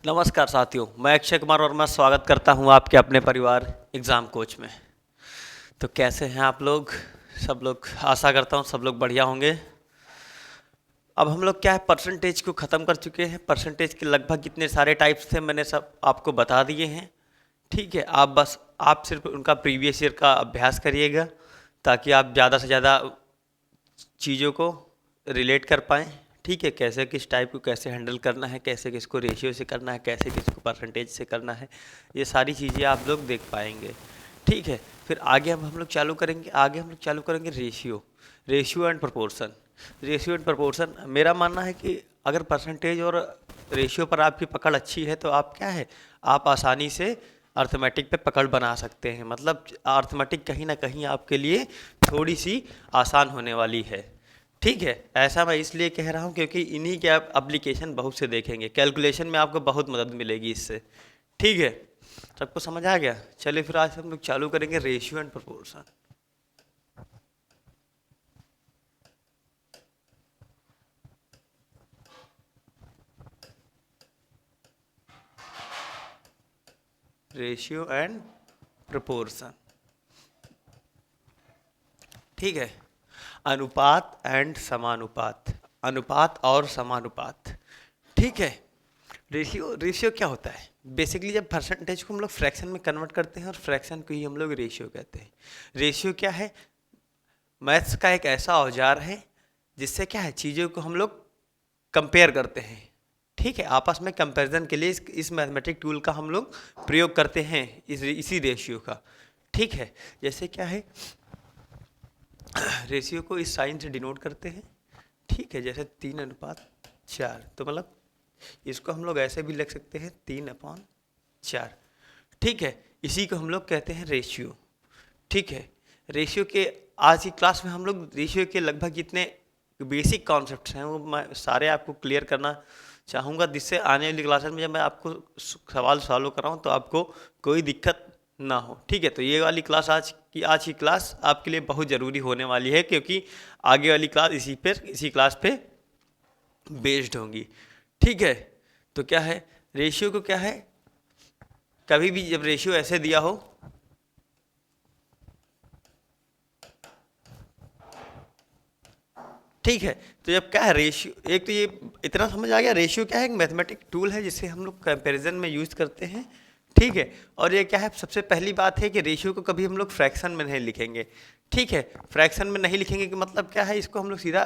नमस्कार साथियों, मैं अक्षय कुमार वर्मा स्वागत करता हूं आपके अपने परिवार एग्ज़ाम कोच में। तो कैसे हैं आप लोग? सब लोग, आशा करता हूं सब लोग बढ़िया होंगे। अब हम लोग क्या है, परसेंटेज को ख़त्म कर चुके हैं। परसेंटेज के लगभग कितने सारे टाइप्स थे मैंने सब आपको बता दिए हैं। ठीक है, आप सिर्फ उनका प्रीवियस ईयर का अभ्यास करिएगा ताकि आप ज़्यादा से ज़्यादा चीज़ों को रिलेट कर पाएँ। ठीक है, कैसे किस टाइप को कैसे हैंडल करना है, कैसे किसको रेशियो से करना है, कैसे किसको परसेंटेज से करना है, ये सारी चीज़ें आप लोग देख पाएंगे। ठीक है, फिर आगे हम लोग चालू करेंगे ratio and proportion. Ratio and proportion, मेरा मानना है कि अगर परसेंटेज और रेशियो पर आपकी पकड़ अच्छी है तो आप क्या है, आप आसानी से अर्थमेटिक पे पकड़ बना सकते हैं। मतलब अर्थमेटिक कहीं ना कहीं आपके लिए थोड़ी सी आसान होने वाली है। ठीक है, ऐसा मैं इसलिए कह रहा हूँ क्योंकि इन्हीं के आप एप्लीकेशन बहुत से देखेंगे, कैलकुलेशन में आपको बहुत मदद मिलेगी इससे। ठीक है, सबको समझ आ गया? चलिए फिर आज हम लोग चालू करेंगे ratio and proportion. Ratio and proportion, ठीक है। अनुपात एंड समानुपात, अनुपात और समानुपात। ठीक है, रेशियो रेशियो क्या होता है? बेसिकली जब परसेंटेज को हम लोग फ्रैक्शन में कन्वर्ट करते हैं और फ्रैक्शन को ही हम लोग रेशियो कहते हैं। रेशियो क्या है? मैथ्स का एक ऐसा औजार है जिससे क्या है, चीज़ों को हम लोग कंपेयर करते हैं। ठीक है, आपस में कंपैरिजन के लिए इस मैथमेटिक टूल का हम लोग प्रयोग करते हैं, इसी रेशियो का। ठीक है, जैसे क्या है, रेशियो को इस साइन से डिनोट करते हैं। ठीक है, जैसे 3:4, तो मतलब इसको हम लोग ऐसे भी लिख सकते हैं 3/4। ठीक है, इसी को हम लोग कहते हैं रेशियो। ठीक है, रेशियो के आज की क्लास में हम लोग रेशियो के लगभग जितने बेसिक कॉन्सेप्ट्स हैं वो मैं सारे आपको क्लियर करना चाहूँगा, जिससे आने वाली क्लास में जब मैं आपको सवाल सॉल्व कराऊँ तो आपको कोई दिक्कत ना हो। ठीक है, तो ये वाली क्लास आज की क्लास आपके लिए बहुत ज़रूरी होने वाली है क्योंकि आगे वाली क्लास इसी क्लास पे बेस्ड होंगी। ठीक है, तो क्या है रेशियो को, क्या है, कभी भी जब रेशियो ऐसे दिया हो, ठीक है, तो जब क्या है रेशियो, एक तो ये इतना समझ आ गया, रेशियो क्या है, एक मैथमेटिक टूल है जिसे हम लोग कंपैरिजन में यूज़ करते हैं। ठीक है, और ये क्या है, सबसे पहली बात है कि रेशियो को कभी हम लोग फ्रैक्शन में नहीं लिखेंगे। ठीक है, फ्रैक्शन में नहीं लिखेंगे कि मतलब क्या है, इसको हम लोग सीधा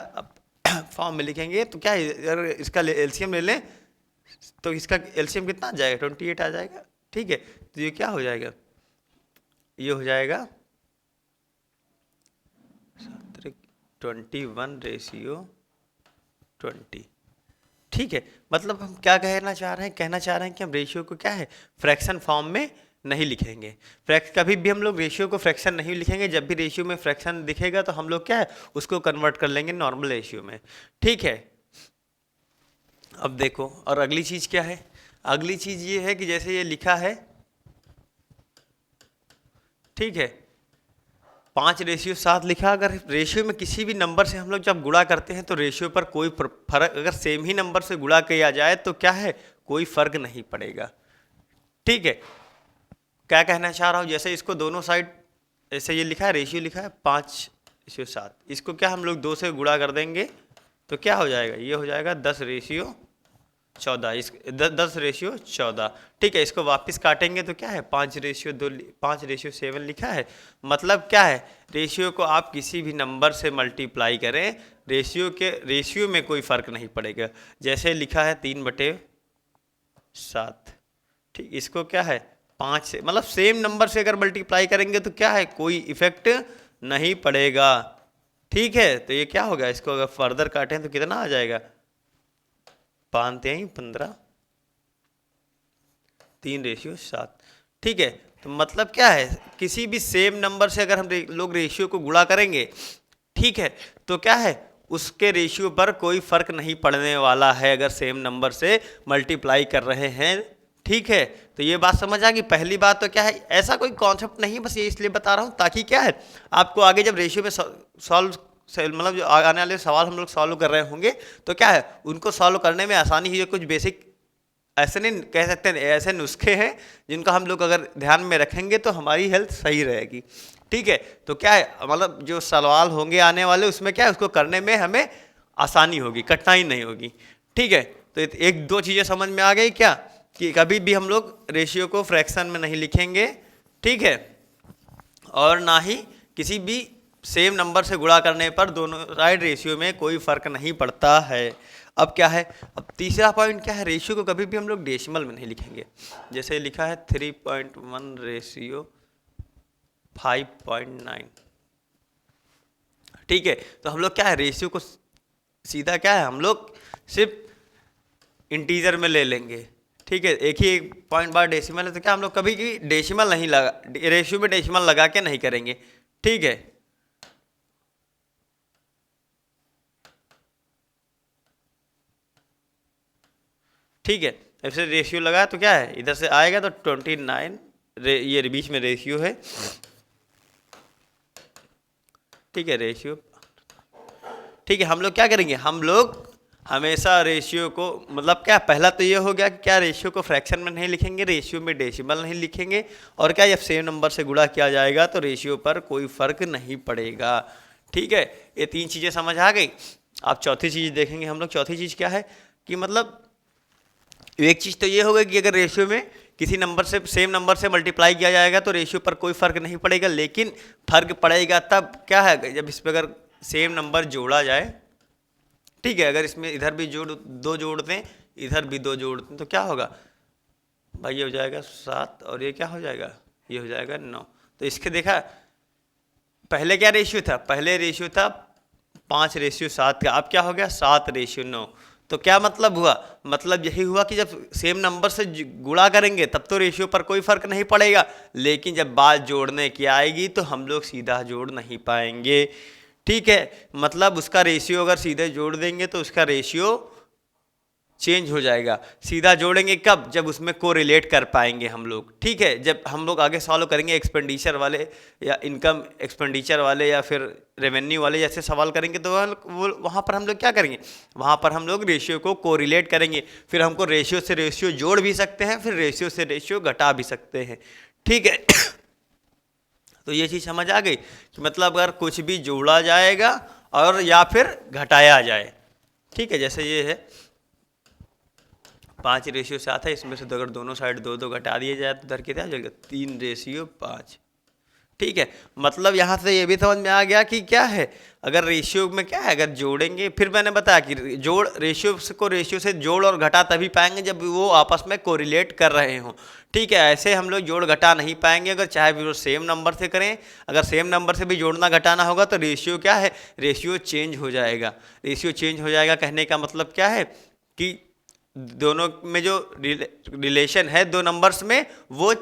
फॉर्म में लिखेंगे। तो क्या है, अगर इसका एलसीएम ले लें तो इसका एलसीएम कितना आ जाएगा, 28 आ जाएगा। ठीक है, तो ये क्या हो जाएगा, ये हो जाएगा 21:20। ठीक है, मतलब हम क्या कहना चाह रहे हैं, कि हम रेशियो को क्या है, फ्रैक्शन फॉर्म में नहीं लिखेंगे। कभी भी हम लोग रेशियो को फ्रैक्शन नहीं लिखेंगे। जब भी रेशियो में फ्रैक्शन दिखेगा तो हम लोग क्या है, उसको कन्वर्ट कर लेंगे नॉर्मल रेशियो में। ठीक है, अब देखो, और अगली चीज़ क्या है, अगली चीज़ ये है कि जैसे ये लिखा है, ठीक है, 5:7 लिखा। अगर रेशियो में किसी भी नंबर से हम लोग जब गुणा करते हैं तो रेशियो पर कोई फर्क, अगर सेम ही नंबर से गुणा किया जाए तो क्या है, कोई फर्क नहीं पड़ेगा। ठीक है, क्या कहना चाह रहा हूँ, जैसे इसको दोनों साइड ऐसे ये लिखा है, रेशियो लिखा है 5:7, इसको क्या हम लोग 2 से गुणा कर देंगे तो क्या हो जाएगा, ये हो जाएगा 10:14। 10:14। ठीक है, इसको वापस काटेंगे तो क्या है, 5:2, 5:7 लिखा है। मतलब क्या है, रेशियो को आप किसी भी नंबर से मल्टीप्लाई करें, रेशियो में कोई फर्क नहीं पड़ेगा। जैसे लिखा है 3/7। ठीक, इसको क्या है 5 से, मतलब सेम नंबर से अगर मल्टीप्लाई करेंगे तो क्या है, कोई इफेक्ट नहीं पड़ेगा। ठीक है, तो ये क्या होगा, इसको अगर फर्दर काटें तो कितना आ जाएगा, 5×3 = 15, 3:7। ठीक है, तो मतलब क्या है, किसी भी सेम नंबर से अगर हम लोग रेशियो को गुणा करेंगे, ठीक है, तो क्या है, उसके रेशियो पर कोई फर्क नहीं पड़ने वाला है अगर सेम नंबर से मल्टीप्लाई कर रहे हैं। ठीक है, तो ये बात समझ आ गई। पहली बात तो क्या है, ऐसा कोई कॉन्सेप्ट नहीं, बस ये इसलिए बता रहा हूँ ताकि क्या है, आपको आगे जब रेशियो में सॉल्व मतलब जो आने वाले सवाल हम लोग सॉल्व कर रहे होंगे तो क्या है, उनको सॉल्व करने में आसानी ही, कुछ बेसिक ऐसे नहीं कह सकते, ऐसे नुस्खे हैं जिनको हम लोग अगर ध्यान में रखेंगे तो हमारी हेल्थ सही रहेगी। ठीक है, तो क्या है, मतलब जो सवाल होंगे आने वाले उसमें क्या है, उसको करने में हमें आसानी होगी, कठिनाई नहीं होगी। ठीक है, तो एक दो चीज़ें समझ में आ गई क्या, कि कभी भी हम लोग रेशियो को फ्रैक्शन में नहीं लिखेंगे। ठीक है, और ना ही किसी भी सेम नंबर से गुणा करने पर दोनों साइड रेशियो में कोई फर्क नहीं पड़ता है। अब क्या है, अब तीसरा पॉइंट क्या है, रेशियो को कभी भी हम लोग डेसिमल में नहीं लिखेंगे। जैसे लिखा है 3.1 रेशियो 5.9। ठीक है, तो हम लोग क्या है, रेशियो को सीधा क्या है, हम लोग सिर्फ इंटीजर में ले लेंगे। ठीक है, एक ही पॉइंट बार डेसिमल है, तो क्या हम लोग कभी भी डेसिमल नहीं लगा, रेशियो में डेसिमल लगा के नहीं करेंगे। ठीक है, ठीक है, ऐसे रेशियो लगा तो क्या है, इधर से आएगा तो 29, ये बीच में रेशियो है। ठीक है, रेशियो। ठीक है, हम लोग क्या करेंगे, हम लोग हमेशा रेशियो को, मतलब क्या, पहला तो ये हो गया कि क्या रेशियो को फ्रैक्शन में नहीं लिखेंगे, रेशियो में डेसिमल नहीं लिखेंगे, और क्या जब सेम नंबर से गुणा किया जाएगा तो रेशियो पर कोई फर्क नहीं पड़ेगा। ठीक है, ये तीन चीज़ें समझ आ गई। आप चौथी चीज़ देखेंगे हम लोग, चौथी चीज़ क्या है कि मतलब एक चीज़ तो ये होगा कि अगर रेशियो में किसी नंबर से, सेम नंबर से मल्टीप्लाई किया जाएगा तो रेशियो पर कोई फर्क नहीं पड़ेगा, लेकिन फर्क पड़ेगा तब क्या है, जब इस पर अगर सेम नंबर जोड़ा जाए। ठीक है, अगर इसमें इधर भी दो जोड़ दें, इधर भी दो जोड़ दें, तो क्या होगा भाई, ये हो जाएगा 7 और ये क्या हो जाएगा, ये हो जाएगा 9। तो इसके देखा पहले क्या रेशियो था, पहले रेशियो था 5:7 का, अब क्या हो गया 7:9। तो क्या मतलब हुआ, मतलब यही हुआ कि जब सेम नंबर से गुणा करेंगे तब तो रेशियो पर कोई फर्क नहीं पड़ेगा, लेकिन जब बात जोड़ने की आएगी तो हम लोग सीधा जोड़ नहीं पाएंगे। ठीक है, मतलब उसका रेशियो अगर सीधे जोड़ देंगे तो उसका रेशियो चेंज हो जाएगा। सीधा जोड़ेंगे कब, जब उसमें कोरिलेट कर पाएंगे हम लोग। ठीक है, जब हम लोग आगे सॉल्व करेंगे एक्सपेंडिचर वाले या इनकम एक्सपेंडिचर वाले या फिर रेवेन्यू वाले जैसे सवाल करेंगे, तो वो वहाँ पर हम लोग क्या करेंगे, वहाँ पर हम लोग रेशियो को कोरिलेट करेंगे। फिर हमको रेशियो से रेशियो जोड़ भी सकते हैं, फिर रेशियो से रेशियो घटा भी सकते हैं। ठीक है, तो ये चीज़ समझ आ गई कि मतलब अगर कुछ भी जोड़ा जाएगा और या फिर घटाया जाए। ठीक है, जैसे ये है 5:7 है, इसमें से अगर दोनों साइड दो दो घटा दिए जाए तो इधर कितना हो जाएगा 3:5। ठीक है, मतलब यहाँ से ये भी समझ में आ गया कि क्या है, अगर रेशियो में क्या है, अगर जोड़ेंगे, फिर मैंने बताया कि जोड़ रेशियो से जोड़ और घटा तभी पाएंगे जब वो आपस में कोरिलेट कर रहे हों। ठीक है, ऐसे हम लोग जोड़ घटा नहीं पाएंगे, अगर चाहे भी वो सेम नंबर से करें। अगर सेम नंबर से भी जोड़ना घटाना होगा तो रेशियो क्या है, रेशियो चेंज हो जाएगा। रेशियो चेंज हो जाएगा कहने का मतलब क्या है कि दोनों में जो रिलेशन है दो नंबर्स में, वो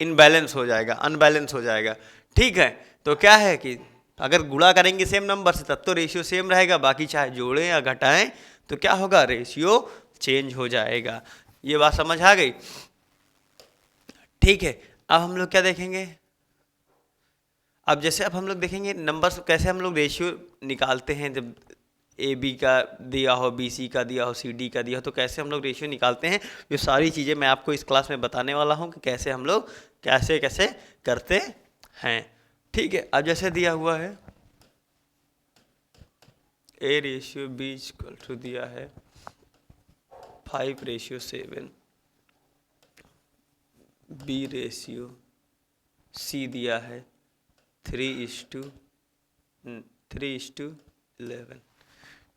इनबैलेंस हो जाएगा, अनबैलेंस हो जाएगा। ठीक है, तो क्या है कि अगर गुणा करेंगे सेम नंबर से तब तो रेशियो सेम रहेगा, बाकी चाहे जोड़ें या घटाएं तो क्या होगा, रेशियो चेंज हो जाएगा। ये बात समझ आ गई। ठीक है, अब हम लोग क्या देखेंगे, अब जैसे अब हम लोग देखेंगे नंबर्स कैसे हम लोग रेशियो निकालते हैं। जब ए बी का दिया हो, बी सी का दिया हो, सी डी का दिया हो, तो कैसे हम लोग रेशियो निकालते हैं, ये सारी चीज़ें मैं आपको इस क्लास में बताने वाला हूँ कि कैसे हम लोग कैसे कैसे करते हैं। ठीक है, अब जैसे दिया हुआ है A/B दिया है 5:7, B/C दिया है 3:11।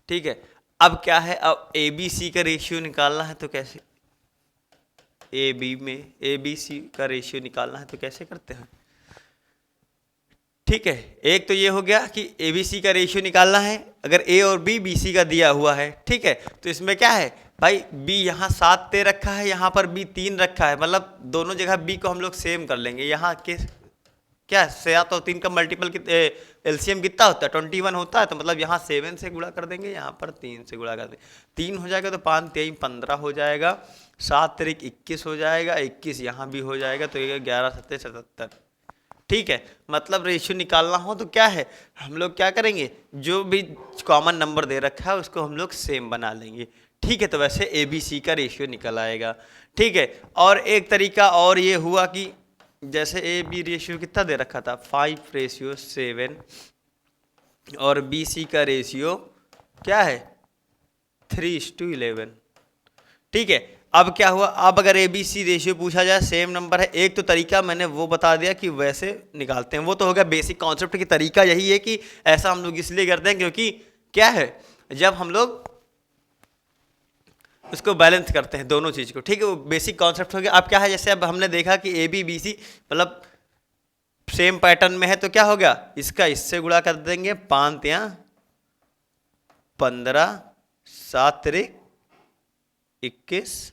ठीक है, अब क्या है, अब ए बी सी का रेशियो निकालना है तो कैसे, ए बी सी का रेशियो निकालना है तो कैसे करते हैं। ठीक है, एक तो ये हो गया कि ए बी सी का रेशियो निकालना है, अगर ए और बी सी का दिया हुआ है। ठीक है, तो इसमें क्या है भाई, बी यहाँ 7 दे रखा है, यहाँ पर बी 3 रखा है, मतलब दोनों जगह बी को हम लोग सेम कर लेंगे। यहाँ के क्या 7 और 3 का मल्टीपल एलसीएम कितना होता है 21 होता है, तो मतलब यहाँ 7 से गुणा कर देंगे, यहाँ पर 3 से गुणा कर देंगे, 3 हो जाएगा तो 5×3 15 हो जाएगा, 7×3 21 हो जाएगा, 21 यहाँ भी हो जाएगा, तो ये 11×7 77। ठीक है, मतलब रेशियो निकालना हो तो क्या है, हम लोग क्या करेंगे, जो भी कॉमन नंबर दे रखा है उसको हम लोग सेम बना लेंगे। ठीक है, तो वैसे ए बी सी का रेशियो निकल आएगा। ठीक है, और एक तरीका और ये हुआ कि जैसे ए बी रेशियो कितना दे रखा था 5:7 और बी सी का रेशियो क्या है 3:11। ठीक है, अब क्या हुआ, अब अगर ए बी सी रेशियो पूछा जाए सेम नंबर है, एक तो तरीका मैंने वो बता दिया कि वैसे निकालते हैं, वो तो हो गया बेसिक कॉन्सेप्ट की तरीका यही है कि ऐसा हम लोग इसलिए करते हैं क्योंकि क्या है जब हम लोग उसको बैलेंस करते हैं दोनों चीज़ को। ठीक है, वो बेसिक कॉन्सेप्ट हो गया। अब क्या है, जैसे अब हमने देखा कि ए बी बी सी मतलब सेम पैटर्न में है, तो क्या हो गया, इसका इससे गुणा कर देंगे, 5 या 15, 7 तिरिक 21,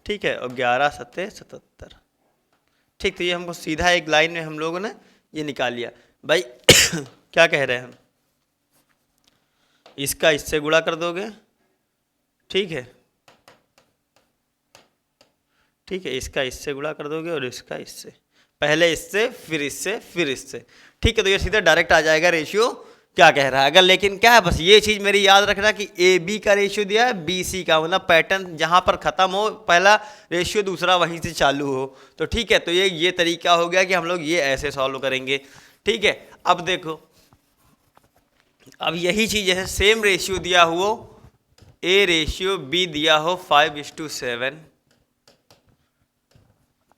ठीक है, और 11 सत्ते 77। ठीक, तो ये हमको सीधा एक लाइन में हम लोगों ने ये निकाल लिया। भाई क्या कह रहे हैं हम, इसका इससे गुणा कर दोगे, ठीक है, ठीक है, इसका इससे गुणा कर दोगे और इसका इससे, पहले इससे फिर इससे फिर इससे। ठीक है, तो ये सीधा डायरेक्ट आ जाएगा रेशियो क्या कह रहा है। अगर लेकिन क्या है, बस ये चीज़ मेरी याद रखना कि ए बी का रेशियो दिया है, बी सी का, मतलब पैटर्न जहाँ पर ख़त्म हो पहला रेशियो दूसरा वहीं से चालू हो। तो ठीक है, तो ये तरीका हो गया कि हम लोग ये ऐसे सॉल्व करेंगे। ठीक है, अब देखो, अब यही चीज़ है, सेम रेशियो दिया हुआ ए रेशियो बी दिया हो 5:7,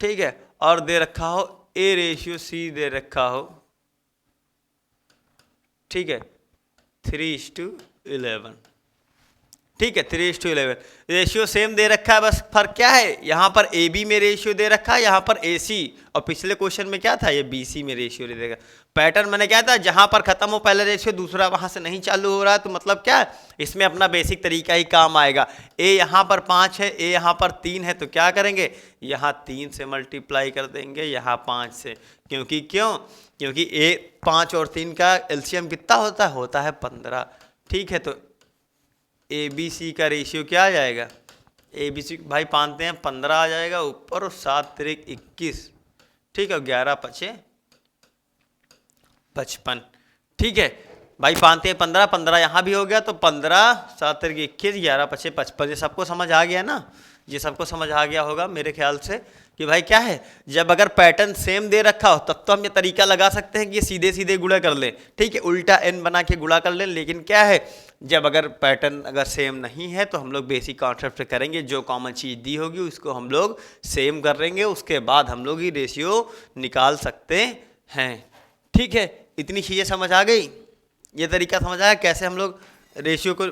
ठीक है, और दे रखा हो ए रेशियो सी दे रखा हो, ठीक है, 3:11। ठीक है, 3:11 रेशियो सेम दे रखा है, बस फर्क क्या है, यहाँ पर ए बी में रेशियो दे रखा है, यहाँ पर ए सी, और पिछले क्वेश्चन में क्या था, ये बी सी में रेशियो दे देगा। पैटर्न मैंने क्या था, जहाँ पर खत्म हो पहले रेशियो दूसरा वहाँ से नहीं चालू हो रहा है, तो मतलब क्या है, इसमें अपना बेसिक तरीका ही काम आएगा। ए यहाँ पर 5 है, ए यहाँ पर 3 है, तो क्या करेंगे, यहाँ 3 से मल्टीप्लाई कर देंगे, यहाँ 5 से, क्योंकि ए 5 और 3 का एलसीएम कितना होता है 15। ठीक है, तो ए बी सी का रेशियो क्या आ जाएगा, ए बी सी भाई पानते हैं 15 आ जाएगा ऊपर, और 7 तिरिक 21, ठीक है, 11 पचे 55। ठीक है भाई, पानते हैं 15, 15 यहाँ भी हो गया, तो 15 7 तिरिक 21, 11 पचे 55। ये सबको समझ आ गया ना, ये सबको समझ आ गया होगा मेरे ख्याल से कि भाई क्या है, जब अगर पैटर्न सेम दे रखा हो तब तो हम ये तरीका लगा सकते हैं कि ये सीधे सीधे गुणा कर लें, ठीक है, उल्टा एन बना के गुणा कर लें। लेकिन क्या है, जब अगर पैटर्न अगर सेम नहीं है तो हम लोग बेसिक कॉन्सेप्ट से करेंगे, जो कॉमन चीज़ दी होगी उसको हम लोग सेम कर लेंगे, उसके बाद हम लोग ही रेशियो निकाल सकते हैं। ठीक है, इतनी चीज़ें समझ आ गई, ये तरीका समझ आया कैसे हम लोग रेशियो को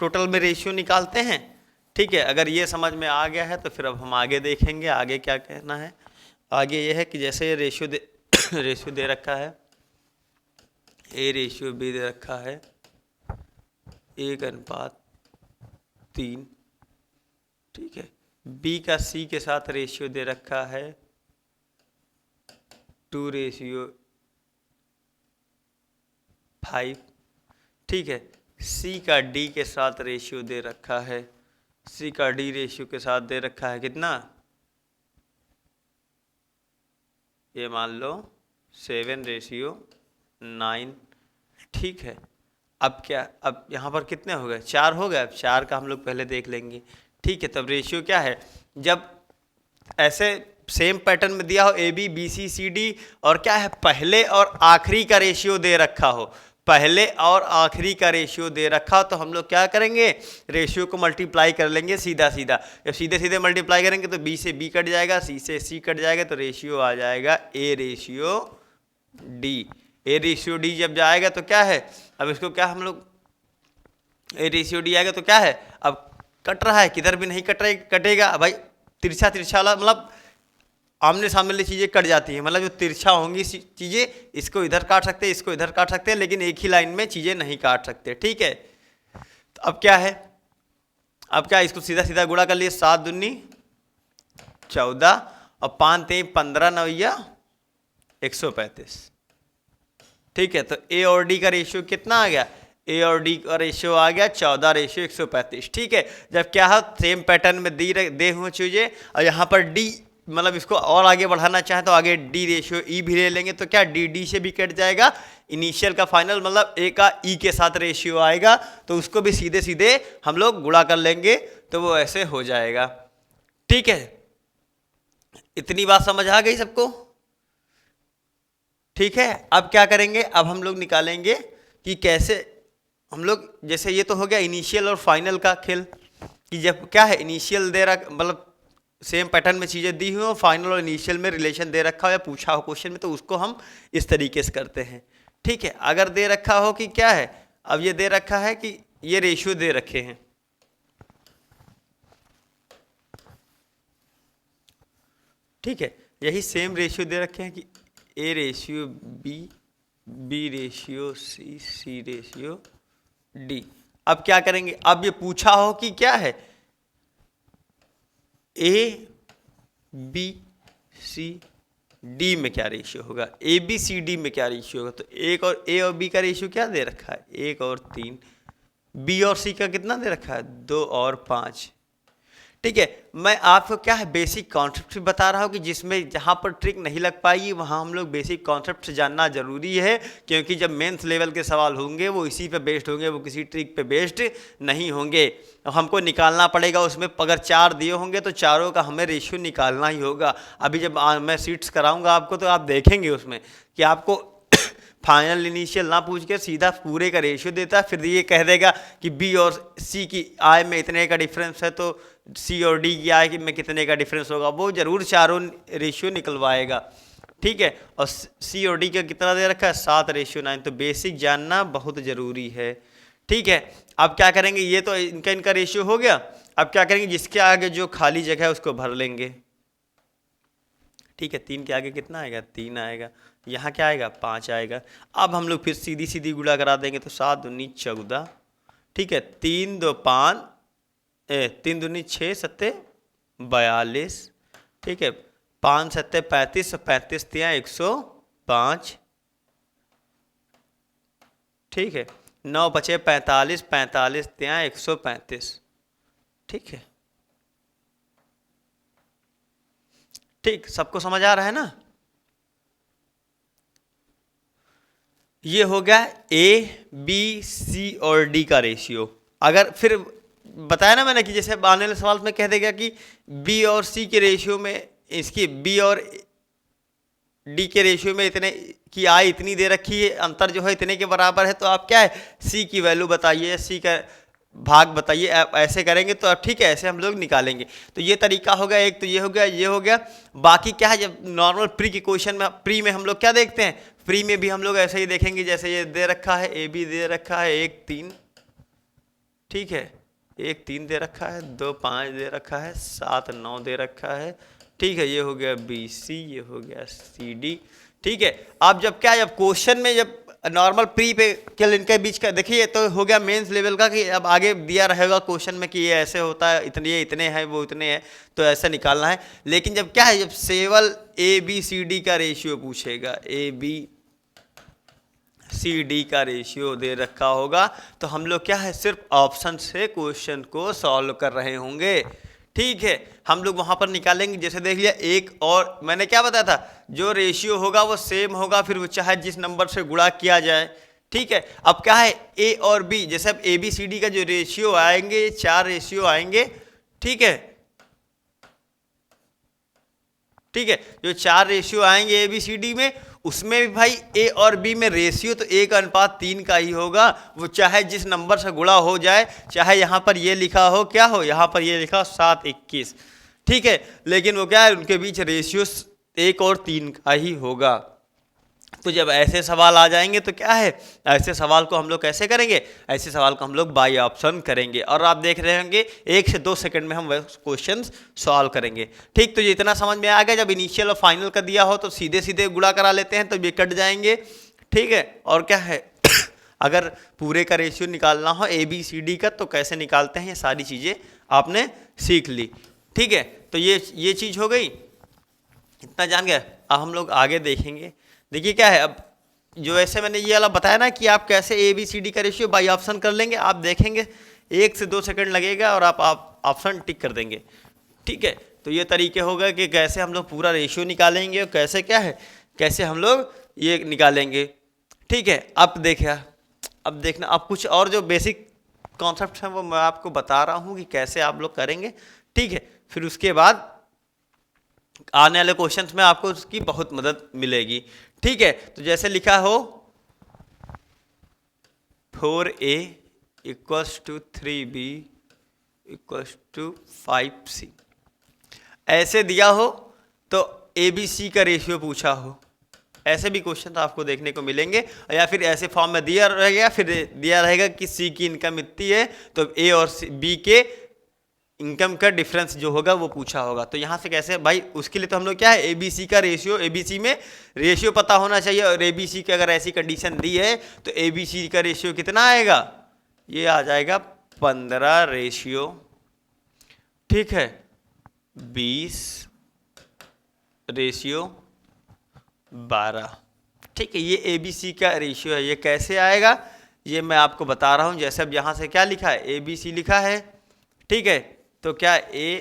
टोटल में रेशियो निकालते हैं। ठीक है, अगर ये समझ में आ गया है तो फिर अब हम आगे देखेंगे आगे क्या कहना है। आगे ये है कि जैसे रेशियो रेशियो दे रखा है, ए रेशियो बी दे रखा है 1:3, ठीक है, बी का सी के साथ रेशियो दे रखा है 2:5, ठीक है, सी का डी के साथ रेशियो दे रखा है, सी का डी रेशियो के साथ दे रखा है कितना, ये मान लो 7:9। ठीक है, अब क्या, अब यहाँ पर कितने हो गए, 4 हो गए, अब 4 का हम लोग पहले देख लेंगे। ठीक है, तब रेशियो क्या है, जब ऐसे सेम पैटर्न में दिया हो A B B C C D, और क्या है, पहले और आखिरी का रेशियो दे रखा हो, पहले और आखिरी का रेशियो दे रखा हो, तो हम लोग क्या करेंगे, रेशियो को मल्टीप्लाई कर लेंगे सीधा सीधा। जब सीधे सीधे मल्टीप्लाई करेंगे तो बी से बी कट जाएगा, सी से सी कट जाएगा, तो रेशियो आ जाएगा ए रेशियो डी। ए रेशियो डी जब जाएगा तो क्या है, अब इसको क्या हम लोग, ए रेशियो डी आएगा तो क्या है, अब कट रहा है, किधर भी नहीं कटेगा भाई, तिरछा तिरछा वाला मतलब आमने सामने वाली चीज़ें कट जाती हैं, मतलब जो तिरछा होंगी चीज़ें, इसको इधर काट सकते हैं, इसको इधर काट सकते हैं, लेकिन एक ही लाइन में चीज़ें नहीं काट सकते। ठीक है, तो अब क्या है, अब क्या, इसको सीधा सीधा गुणा कर लिए, 7 दूनी 14 और 5 3 15 9 135। ठीक है, तो ए और डी का रेशियो कितना आ गया, ए और डी का रेशियो आ गया 14:135। ठीक है, जब क्या है, सेम पैटर्न में दे हुए चीज़ें, और यहाँ पर डी मतलब इसको और आगे बढ़ाना चाहें तो आगे डी रेशियो ई भी ले लेंगे, तो क्या डी डी से भी कट जाएगा, इनिशियल का फाइनल मतलब ए का ई के साथ रेशियो आएगा, तो उसको भी सीधे सीधे हम लोग गुणा कर लेंगे तो वो ऐसे हो जाएगा। ठीक है, इतनी बात समझ आ गई सबको? ठीक है, अब क्या करेंगे, अब हम लोग निकालेंगे कि कैसे हम लोग, जैसे ये तो हो गया इनिशियल और फाइनल का खेल, कि जब क्या है इनिशियल दे रखा, मतलब सेम पैटर्न में चीज़ें दी हुई हो, फाइनल और इनिशियल में रिलेशन दे रखा हो या पूछा हो क्वेश्चन में, तो उसको हम इस तरीके से करते हैं। ठीक है, अगर दे रखा हो कि क्या है, अब ये दे रखा है कि ये रेशियो दे रखे हैं, ठीक है, यही सेम रेशियो दे रखे हैं कि A ratio B, B ratio C, C ratio D. अब क्या करेंगे, अब ये पूछा हो कि क्या है ए बी सी डी में क्या रेशियो होगा, ए बी सी डी में क्या रेशियो होगा, तो एक और ए और बी का रेशियो क्या दे रखा है, 1 और 3, बी और सी का कितना दे रखा है, 2 और 5। ठीक है, मैं आपको क्या है बेसिक कॉन्सेप्ट बता रहा हूँ कि जिसमें जहाँ पर ट्रिक नहीं लग पाएगी वहाँ हम लोग बेसिक कॉन्सेप्ट जानना जरूरी है, क्योंकि जब मेंस लेवल के सवाल होंगे वो इसी पे बेस्ड होंगे, वो किसी ट्रिक पे बेस्ड नहीं होंगे। हमको निकालना पड़ेगा उसमें, अगर 4 दिए होंगे तो चारों का हमें रेशियो निकालना ही होगा। अभी जब मैं सीट्स कराऊंगा आपको तो आप देखेंगे उसमें कि आपको फाइनल इनिशियल ना पूछ के सीधा पूरे का रेशियो देता है, फिर ये कह देगा कि बी और सी की आय में इतने का डिफरेंस है तो सी और डी की आय में कितने का डिफरेंस होगा, वो जरूर चारों रेशियो निकलवाएगा। ठीक है, और सी और डी का कितना दे रखा है, 7:9, तो बेसिक जानना बहुत ज़रूरी है। ठीक है, अब क्या करेंगे, ये तो इनका रेशियो हो गया, अब क्या करेंगे जिसके आगे जो खाली जगह है उसको भर लेंगे। ठीक है, 3 के आगे कितना आएगा, 3 आएगा, यहाँ क्या आएगा, 5 आएगा। अब हम लोग फिर सीधी सीधी गुणा करा देंगे, तो 7 दूनी 14, ठीक है, 3 2 5, 3 दूनी 6 7 42, ठीक है, 5 7 35, 35 तिया 105, ठीक है, 9 5 45, 45 तिया 135, ठीक है। ठीक, सबको समझ आ रहा है ना? ये हो गया ए बी सी और डी का रेशियो। अगर फिर बताया ना मैंने कि जैसे आने वाले सवाल में कह देगा कि बी और सी के रेशियो में, इसकी बी और डी के रेशियो में इतने की आय इतनी दे रखी है, अंतर जो है इतने के बराबर है, तो आप क्या है सी की वैल्यू बताइए, सी का भाग बताइए। आप ऐसे करेंगे तो अब ठीक है, ऐसे हम लोग निकालेंगे। तो ये तरीका हो गया एक, तो ये हो गया, ये हो गया। बाकी क्या है, जब नॉर्मल प्री के क्वेश्चन में, प्री में हम लोग क्या देखते हैं, प्री में भी हम लोग ऐसे ही देखेंगे जैसे ये दे रखा है, ए बी दे रखा है 1 3, ठीक है, 1 3 दे रखा है, 2 5 दे रखा है, 7 9 दे रखा है, ठीक है, ये हो गया बी सी, ये हो गया सी डी। ठीक है, अब जब क्या, जब क्वेश्चन में जब नॉर्मल प्री पे केवल इनके बीच का देखिए तो हो गया मेंस लेवल का, कि अब आगे दिया रहेगा क्वेश्चन में कि ये ऐसे होता है, इतने इतने हैं, वो इतने हैं, तो ऐसा निकालना है। लेकिन जब क्या है, जब सेवल ए बी सी डी का रेशियो पूछेगा, ए बी सी डी का रेशियो दे रखा होगा, तो हम लोग क्या है सिर्फ ऑप्शन से क्वेश्चन को सॉल्व कर रहे होंगे। ठीक है, हम लोग वहां पर निकालेंगे। जैसे देख लिया, एक और मैंने क्या बताया था, जो रेशियो होगा वो सेम होगा, फिर वो चाहे जिस नंबर से गुणा किया जाए। ठीक है, अब क्या है ए और बी, जैसे अब ए बी सी डी का जो रेशियो आएंगे, 4 रेशियो आएंगे। ठीक है, ठीक है, जो 4 रेशियो आएंगे ए बी सी डी में, उसमें भी भाई ए और बी में रेशियो तो 1:3 का ही होगा, वो चाहे जिस नंबर से गुणा हो जाए, चाहे यहाँ पर ये लिखा हो, क्या हो, यहाँ पर ये लिखा 7 21, ठीक है, लेकिन वो क्या है, उनके बीच रेशियो 1 और 3 का ही होगा। तो जब ऐसे सवाल आ जाएंगे तो क्या है, ऐसे सवाल को हम लोग कैसे करेंगे, ऐसे सवाल को हम लोग बाई ऑप्शन करेंगे, और आप देख रहे होंगे 1 से 2 सेकंड में हम क्वेश्चन सॉल्व करेंगे। ठीक, तो ये इतना समझ में आ गया। जब इनिशियल और फाइनल का दिया हो तो सीधे सीधे गुणा करा लेते हैं, तो ये कट जाएंगे। ठीक है, और क्या है अगर पूरे का रेशियो निकालना हो ए बी सी डी का, तो कैसे निकालते हैं, ये सारी चीज़ें आपने सीख ली। ठीक है, तो ये चीज़ हो गई, इतना जान गया। अब हम लोग आगे देखेंगे। देखिए क्या है, अब जो ऐसे मैंने ये वाला बताया ना कि आप कैसे ए बी सी डी का रेशियो बाई ऑप्शन कर लेंगे, आप देखेंगे 1 से 2 सेकंड लगेगा और आप ऑप्शन टिक कर देंगे। ठीक है, तो ये तरीके हो गए कि कैसे हम लोग पूरा रेशियो निकालेंगे और कैसे क्या है, कैसे हम लोग ये निकालेंगे। ठीक है, अब देखना अब कुछ और जो बेसिक कॉन्सेप्ट हैं वो मैं आपको बता रहा हूँ कि कैसे आप लोग करेंगे। ठीक है, फिर उसके बाद आने वाले क्वेश्चंस में आपको उसकी बहुत मदद मिलेगी। ठीक है, तो जैसे लिखा हो 4a equals to 3b equals to 5c, ऐसे दिया हो तो ABC का रेशियो पूछा हो, ऐसे भी क्वेश्चन आपको देखने को मिलेंगे। या फिर ऐसे फॉर्म में दिया रहेगा, फिर दिया रहेगा कि C की इनकम इतनी है तो A और B के इनकम का डिफरेंस जो होगा वो पूछा होगा। तो यहाँ से कैसे भाई, उसके लिए तो हम लोग क्या है ABC का रेशियो, ABC में रेशियो पता होना चाहिए। और ABC की अगर ऐसी कंडीशन दी है तो ABC का रेशियो कितना आएगा, ये आ जाएगा 15 रेशियो, ठीक है, 20 रेशियो 12। ठीक है, ये ABC का रेशियो है। ये कैसे आएगा ये मैं आपको बता रहा हूँ। जैसे अब यहाँ से क्या लिखा है, ABC लिखा है, ठीक है, तो क्या ABC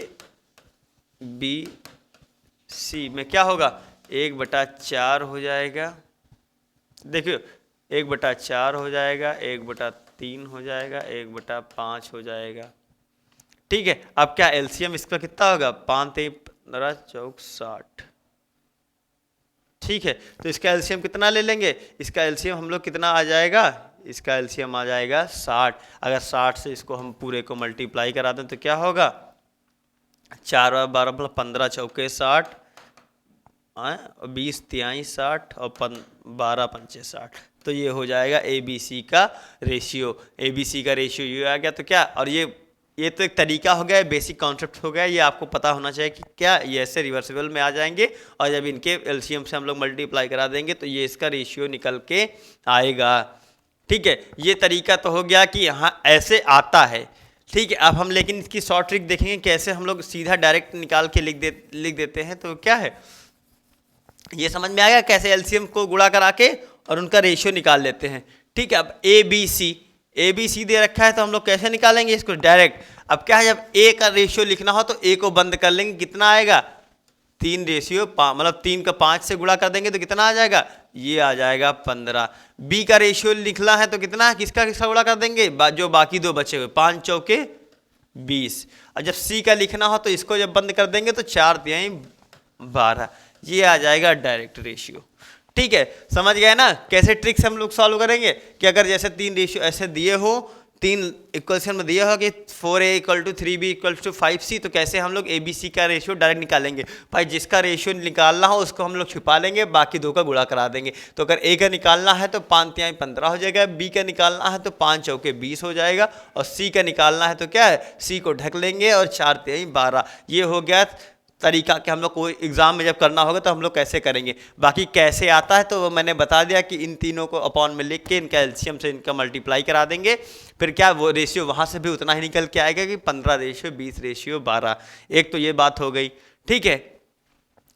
में क्या होगा, 1/4 हो जाएगा। देखियो 1/4 हो जाएगा, 1/3 हो जाएगा, 1/5 हो जाएगा। ठीक है, अब क्या एलसीएम इसका कितना होगा, 5 3 15 चौक 60। ठीक है, तो इसका एलसीएम कितना ले लेंगे, इसका एलसीएम हम लोग कितना आ जाएगा, इसका एलसीएम आ जाएगा 60। अगर 60 से इसको हम पूरे को मल्टीप्लाई करा दें तो क्या होगा, 4 और 12 15 चौके 60, 20 तिहाई 60 और 12 पंचे 60। तो ये हो जाएगा ABC का रेशियो। ABC का रेशियो ये आ गया। तो क्या, और ये तो एक तरीका हो गया, बेसिक कॉन्सेप्ट हो गया, ये आपको पता होना चाहिए कि क्या ये ऐसे रिवर्सिबल में आ जाएंगे और जब इनके एलसीएम से हम लोग मल्टीप्लाई करा देंगे तो ये इसका रेशियो निकल के आएगा। ठीक है, ये तरीका तो हो गया कि यहाँ ऐसे आता है। ठीक है, अब हम लेकिन इसकी शॉर्ट ट्रिक देखेंगे कैसे हम लोग सीधा डायरेक्ट निकाल के लिख देते हैं। तो क्या है, ये समझ में आएगा कैसे एलसीएम को गुणा करा के और उनका रेशियो निकाल लेते हैं। ठीक है, अब ABC दे रखा है तो हम लोग कैसे निकालेंगे इसको, डायरेक्ट। अब क्या है, जब A का रेशियो लिखना हो तो A को बंद कर लेंगे, कितना आएगा 3 रेशियो मतलब 3 का 5 से गुणा कर देंगे तो कितना आ जाएगा, ये आ जाएगा 15। B का रेशियो लिखना है तो कितना, किसका गुणा कर देंगे, जो बाकी दो बचे हुए, 5 चौके 20। और जब C का लिखना हो तो इसको जब बंद कर देंगे तो 4 तिहाई 12, ये आ जाएगा डायरेक्ट रेशियो। ठीक है, समझ गए ना कैसे ट्रिक्स हम लोग सॉल्व करेंगे। कि अगर जैसे 3 रेशियो ऐसे दिए हो, 3 इक्वेशन में दिया हो कि 4a equal to 3b equal to 5c, तो कैसे हम लोग ABC का रेशियो डायरेक्ट निकालेंगे। भाई जिसका रेशियो निकालना हो उसको हम लोग छुपा लेंगे, बाकी दो का गुणा करा देंगे। तो अगर A का निकालना है तो 5 तिहाई 15 हो जाएगा, B का निकालना है तो 5 चौके 20 हो जाएगा, और C का निकालना है तो क्या है, C को ढक लेंगे और 4 तिहाई 12। ये हो गया तरीका कि हम लोग को एग्जाम में जब करना होगा तो हम लोग कैसे करेंगे। बाकी कैसे आता है तो वो मैंने बता दिया कि इन तीनों को अपॉन में लिख के इनका एलसीएम से इनका मल्टीप्लाई करा देंगे, फिर क्या वो रेशियो वहाँ से भी उतना ही निकल के आएगा कि 15 रेशियो 20 रेशियो 12। एक तो ये बात हो गई। ठीक है,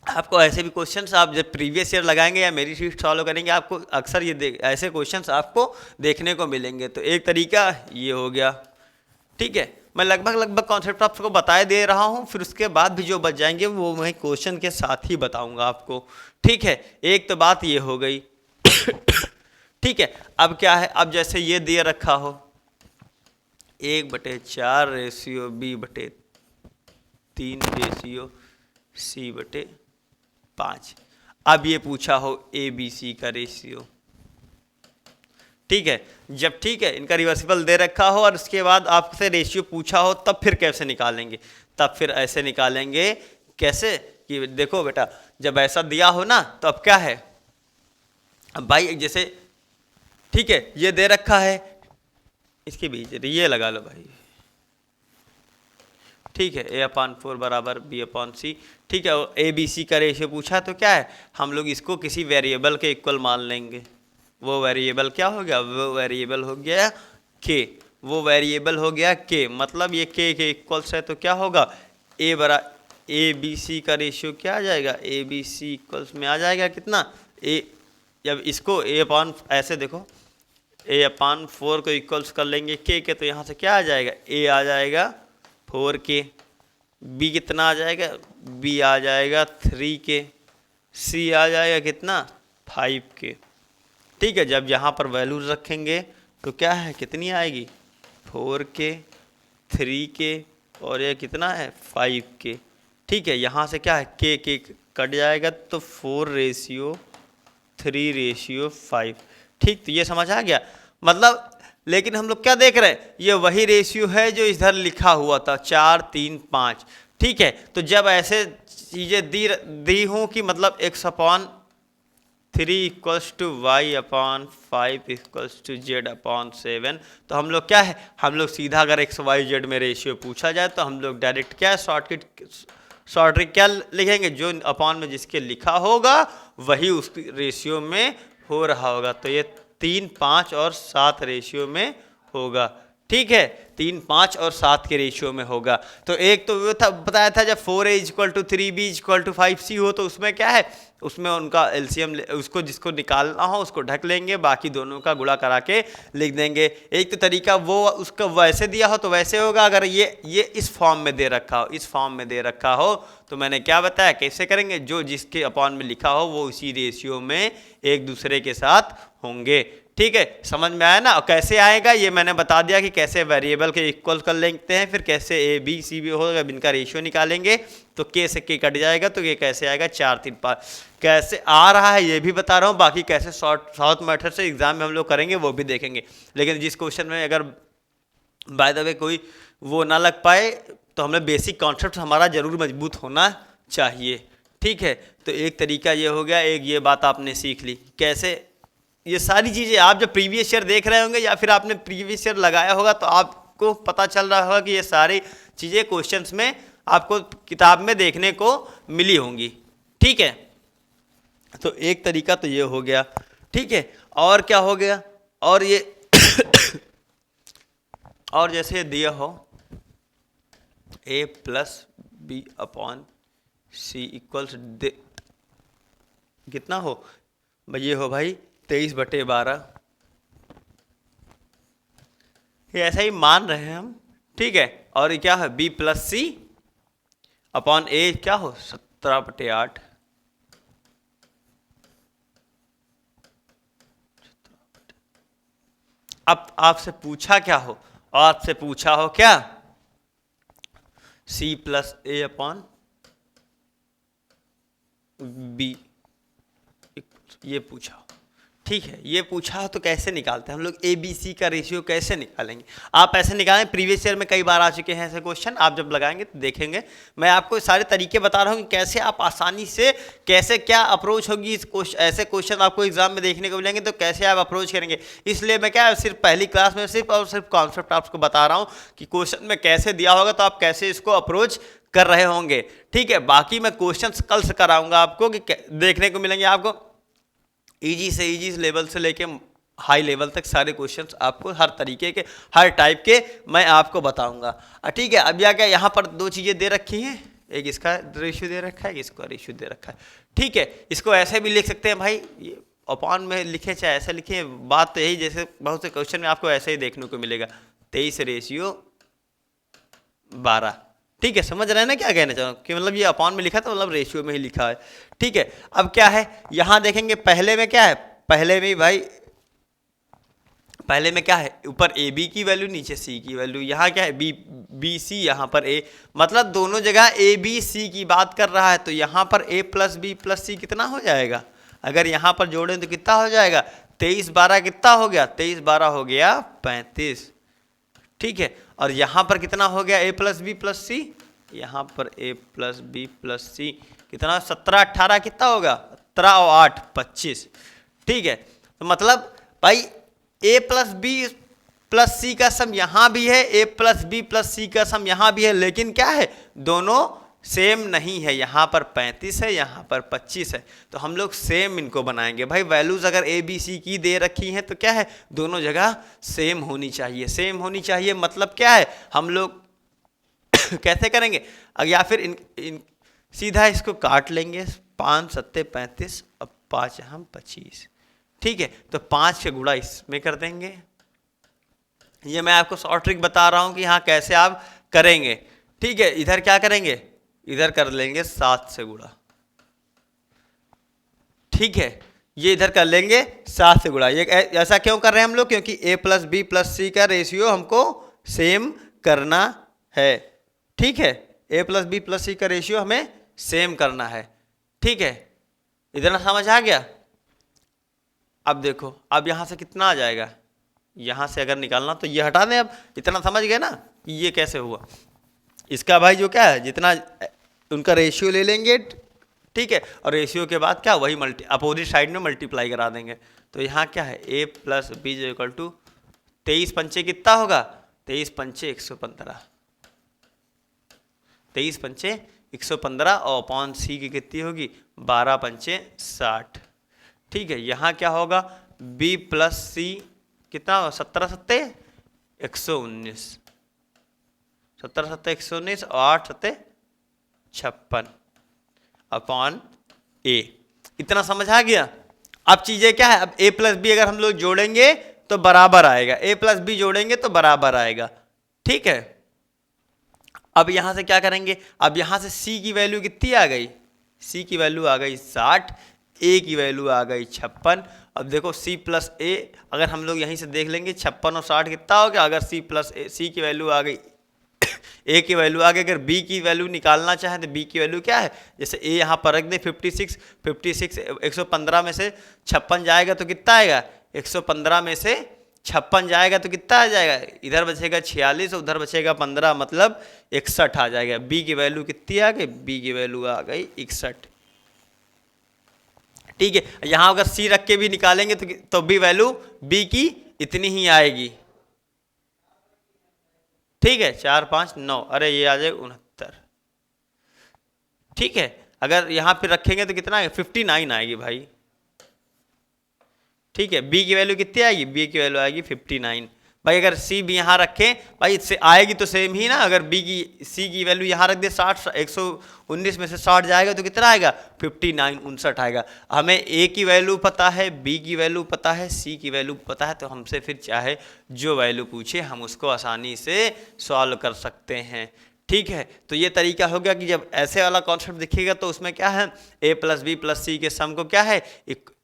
आपको ऐसे भी क्वेश्चंस आप जब प्रीवियस ईयर लगाएंगे या मेरी शीट फॉलो करेंगे, आपको अक्सर ये ऐसे क्वेश्चंस आपको देखने को मिलेंगे। तो एक तरीका ये हो गया। ठीक है, मैं लगभग कॉन्सेप्ट आपको बताए दे रहा हूँ, फिर उसके बाद भी जो बच जाएंगे वो मैं क्वेश्चन के साथ ही बताऊंगा आपको। ठीक है, एक तो बात ये हो गई। ठीक है, अब क्या है, अब जैसे ये दिए रखा हो 1/4 रेशियो B/3 रेशियो C/5। अब ये पूछा हो ABC का रेशियो। ठीक है, जब ठीक है इनका रिवर्सिबल दे रखा हो और उसके बाद आपसे रेशियो पूछा हो, तब फिर कैसे निकालेंगे, तब फिर ऐसे निकालेंगे। कैसे कि देखो बेटा, जब ऐसा दिया हो ना तो अब क्या है, अब भाई जैसे ठीक है ये दे रखा है, इसके बीच ये लगा लो भाई। ठीक है, A/4 बराबर B/C। ठीक है, ABC का रेशियो पूछा तो क्या है, हम लोग इसको किसी वेरिएबल के इक्वल मान लेंगे। वो वेरिएबल क्या हो गया, वो वेरिएबल हो गया K। वो वेरिएबल हो गया K, मतलब ये K के इक्वल्स है तो क्या होगा, ABC का रेशियो क्या आ जाएगा, ABC इक्वल्स में आ जाएगा कितना, जब इसको ऐसे देखो A/4 को इक्वल्स कर लेंगे K के, तो यहाँ से क्या आ जाएगा, A आ जाएगा 4K। बी कितना आ जाएगा, बी आ जाएगा 3 के, सी आ जाएगा कितना 5 के। ठीक है, जब यहाँ पर वैल्यूज रखेंगे तो क्या है, कितनी आएगी 4 के, 3 के और ये कितना है 5 के। ठीक है, यहाँ से क्या है के कट जाएगा तो 4:3:5। ठीक, तो ये समझ आ गया मतलब। लेकिन हम लोग क्या देख रहे हैं, ये वही रेशियो है जो इधर लिखा हुआ था 4 3 5। ठीक है, तो जब ऐसे चीज़ें दी हूँ कि मतलब x/3 = y/5 = z/7, तो हम लोग क्या है, हम लोग सीधा अगर x y z में रेशियो पूछा जाए तो हम लोग डायरेक्ट क्या शॉर्ट ट्रिक क्या लिखेंगे, जो अपॉन में जिसके लिखा होगा वही उस रेशियो में हो रहा होगा। तो ये 3 5 और 7 रेशियो में होगा। ठीक है, 3 5 और 7 के रेशियो में होगा। तो एक तो वो था बताया था जब 4a = 3b = 5c हो तो उसमें क्या है, उसमें उनका एलसीएम उसको जिसको निकालना हो उसको ढक लेंगे, बाकी दोनों का गुणा करा के लिख देंगे। एक तो तरीका वो उसका वैसे दिया हो तो वैसे होगा, अगर ये इस फॉर्म में दे रखा हो, इस फॉर्म में दे रखा हो तो मैंने क्या बताया कैसे करेंगे, जो जिसके अपॉन में लिखा हो वो उसी रेशियो में एक दूसरे के साथ होंगे। ठीक है, समझ में आया ना। और कैसे आएगा ये मैंने बता दिया कि कैसे वेरिएबल के इक्वल कर लेते हैं, फिर कैसे ए बी सी बी होगा, इनका रेशियो निकालेंगे तो के से के कट जाएगा तो ये कैसे आएगा 4 3 5। कैसे आ रहा है ये भी बता रहा हूँ, बाकी कैसे शॉर्ट मेथड से एग्जाम में हम लोग करेंगे वो भी देखेंगे। लेकिन जिस क्वेश्चन में अगर बाय द वे कोई वो ना लग पाए तो हमें बेसिक कॉन्सेप्ट हमारा जरूर मजबूत होना चाहिए। ठीक है, तो एक तरीका ये हो गया, एक ये बात आपने सीख ली कैसे ये सारी चीज़ें आप जब प्रीवियस ईयर देख रहे होंगे या फिर आपने प्रीवियस ईयर लगाया होगा तो आपको पता चल रहा होगा कि ये सारी चीज़ें क्वेश्चंस में आपको किताब में देखने को मिली होंगी। ठीक है, तो एक तरीका तो ये हो गया। ठीक है, और क्या हो गया, और ये और जैसे दिया हो a+b/c = कितना हो भाई, ये हो भाई 23/12। ये ऐसा ही मान रहे हैं हम। ठीक है, और ये क्या है b+c/a क्या हो 17/8। अब आपसे पूछा क्या हो, आपसे पूछा हो क्या c+a/b ये पूछा हो। ठीक है, ये पूछा हो तो कैसे निकालते हैं हम लोग ए बी सी का रेशियो कैसे निकालेंगे। आप ऐसे निकालें, प्रीवियस ईयर में कई बार आ चुके हैं ऐसे क्वेश्चन, आप जब लगाएंगे तो देखेंगे। मैं आपको सारे तरीके बता रहा हूँ कि कैसे आप आसानी से कैसे क्या अप्रोच होगी इस ऐसे क्वेश्चन आपको एग्जाम में देखने को मिलेंगे तो कैसे आप अप्रोच करेंगे। इसलिए मैं क्या सिर्फ पहली क्लास में सिर्फ कॉन्सेप्ट आपको बता रहा हूँ कि क्वेश्चन में कैसे दिया होगा तो आप कैसे इसको अप्रोच कर रहे होंगे। ठीक है, बाकी मैं क्वेश्चन कल से कराऊंगा आपको कि देखने को मिलेंगे आपको इजी लेवल से लेके हाई लेवल तक सारे क्वेश्चंस आपको हर तरीके के हर टाइप के मैं आपको बताऊंगा। ठीक है, अब क्या यहाँ पर दो चीज़ें दे रखी हैं, एक इसका रेशियो दे रखा है, इसका रेशियो दे रखा है। ठीक है, इसको ऐसे भी लिख सकते हैं भाई, ये अपॉन में लिखे चाहे ऐसे लिखे, बात तो यही जैसे बहुत से क्वेश्चन में आपको ऐसे ही देखने को मिलेगा 23:12। ठीक है, समझ रहे हैं ना क्या कहना चाहूँ कि मतलब ये अपॉन में लिखा था मतलब रेशियो में ही लिखा है। ठीक है, अब क्या है यहाँ देखेंगे, पहले में क्या है, पहले में भाई पहले में क्या है ऊपर ए बी की वैल्यू नीचे सी की वैल्यू, यहाँ क्या है बी सी, यहाँ पर ए, मतलब दोनों जगह ए बी सी की बात कर रहा है। तो यहाँ पर a+b+c कितना हो जाएगा, अगर यहाँ पर जोड़ें तो कितना हो जाएगा 23/12 कितना हो गया 23/12 हो गया 35। ठीक है, और यहाँ पर कितना हो गया a+b+c, यहाँ पर a+b+c कितना 17/18 कितना होगा 17 और 8 25। ठीक है, तो मतलब भाई a+b+c का सम यहाँ भी है, a+b+c का सम यहाँ भी है, लेकिन क्या है दोनों सेम नहीं है, यहाँ पर 35 है यहाँ पर 25 है। तो हम लोग सेम इनको बनाएंगे भाई, वैल्यूज अगर ए बी सी की दे रखी हैं तो क्या है दोनों जगह सेम होनी चाहिए। सेम होनी चाहिए मतलब क्या है हम लोग कैसे करेंगे, या फिर सीधा इसको काट लेंगे, 5 7 35 अब 5 हम 25। ठीक है, तो 5 के गुणा इसमें कर देंगे। ये मैं आपको शॉर्ट ट्रिक बता रहा हूँ कि हाँ कैसे आप करेंगे। ठीक है, इधर क्या करेंगे, इधर कर लेंगे 7 से गुणा। ठीक है, ये इधर कर लेंगे 7 से गुणा। ये ऐसा क्यों कर रहे हैं हम लोग, क्योंकि a प्लस बी प्लस सी का रेशियो हमको सेम करना है। ठीक है, a प्लस बी प्लस सी का रेशियो हमें सेम करना है। ठीक है, इतना समझ आ गया। अब देखो, अब यहां से कितना आ जाएगा, यहां से अगर निकालना तो ये हटा दें। अब इतना समझ गए ना कि ये कैसे हुआ। इसका भाई जो क्या है, जितना उनका रेशियो ले लेंगे, ठीक है, और रेशियो के बाद क्या, वही अपोजिट साइड में मल्टीप्लाई करा देंगे। तो यहाँ क्या है, a प्लस बी जो इक्वल टू 23 पंचे कितना होगा, 23 पंचे 115, 23 पंचे 115 और अपॉन सी की कितनी होगी, 12 पंचे 60। ठीक है, यहाँ क्या होगा, b प्लस सी कितना होगा, 17 सत्ते 119, 17 सत्ते 119 और 8 सत्ते 56 अपॉन a। इतना समझ आ गया। अब चीजें क्या है, अब a प्लस बी अगर हम लोग जोड़ेंगे तो बराबर आएगा, a प्लस बी जोड़ेंगे तो बराबर आएगा। ठीक है, अब यहां से क्या करेंगे, अब यहां से c की वैल्यू कितनी आ गई, c की वैल्यू आ गई 60, a की वैल्यू आ गई 56। अब देखो c प्लस a अगर हम लोग यहीं से देख लेंगे 56 और 60 कितना हो गया, अगर c प्लस c की वैल्यू आ गई a की वैल्यू आ गई, अगर b की वैल्यू निकालना चाहे तो b की वैल्यू क्या है, जैसे a यहाँ पर रख दे 56 115 में से 56 जाएगा तो कितना आएगा, 115 में से 56 जाएगा तो कितना आ जाएगा, इधर बचेगा 46 उधर बचेगा 15, मतलब 61 आ जाएगा। b की वैल्यू कितनी आ गई, b की वैल्यू आ गई 61। ठीक है, यहाँ अगर c रख के भी निकालेंगे तो भी वैल्यू b की इतनी ही आएगी। ठीक है, 4 5 9, अरे ये आ जाएगा 69। ठीक है, अगर यहाँ पे रखेंगे तो कितना आएगा, 59 आएगी भाई। ठीक है, b की वैल्यू कितनी आएगी, b की वैल्यू आएगी 59। भाई अगर c भी यहाँ रखें, भाई इससे आएगी तो सेम ही ना, अगर b की c की वैल्यू यहाँ रख दे 60, 119 में से 60 जाएगा तो कितना आएगा, 59 59 आएगा। हमें a की वैल्यू पता है, b की वैल्यू पता है, c की वैल्यू पता है, तो हमसे फिर चाहे जो वैल्यू पूछे हम उसको आसानी से सॉल्व कर सकते हैं। ठीक है, तो ये तरीका हो गया कि जब ऐसे वाला कॉन्सेप्ट दिखेगा तो उसमें क्या है, a प्लस बी प्लस सी के सम को क्या है,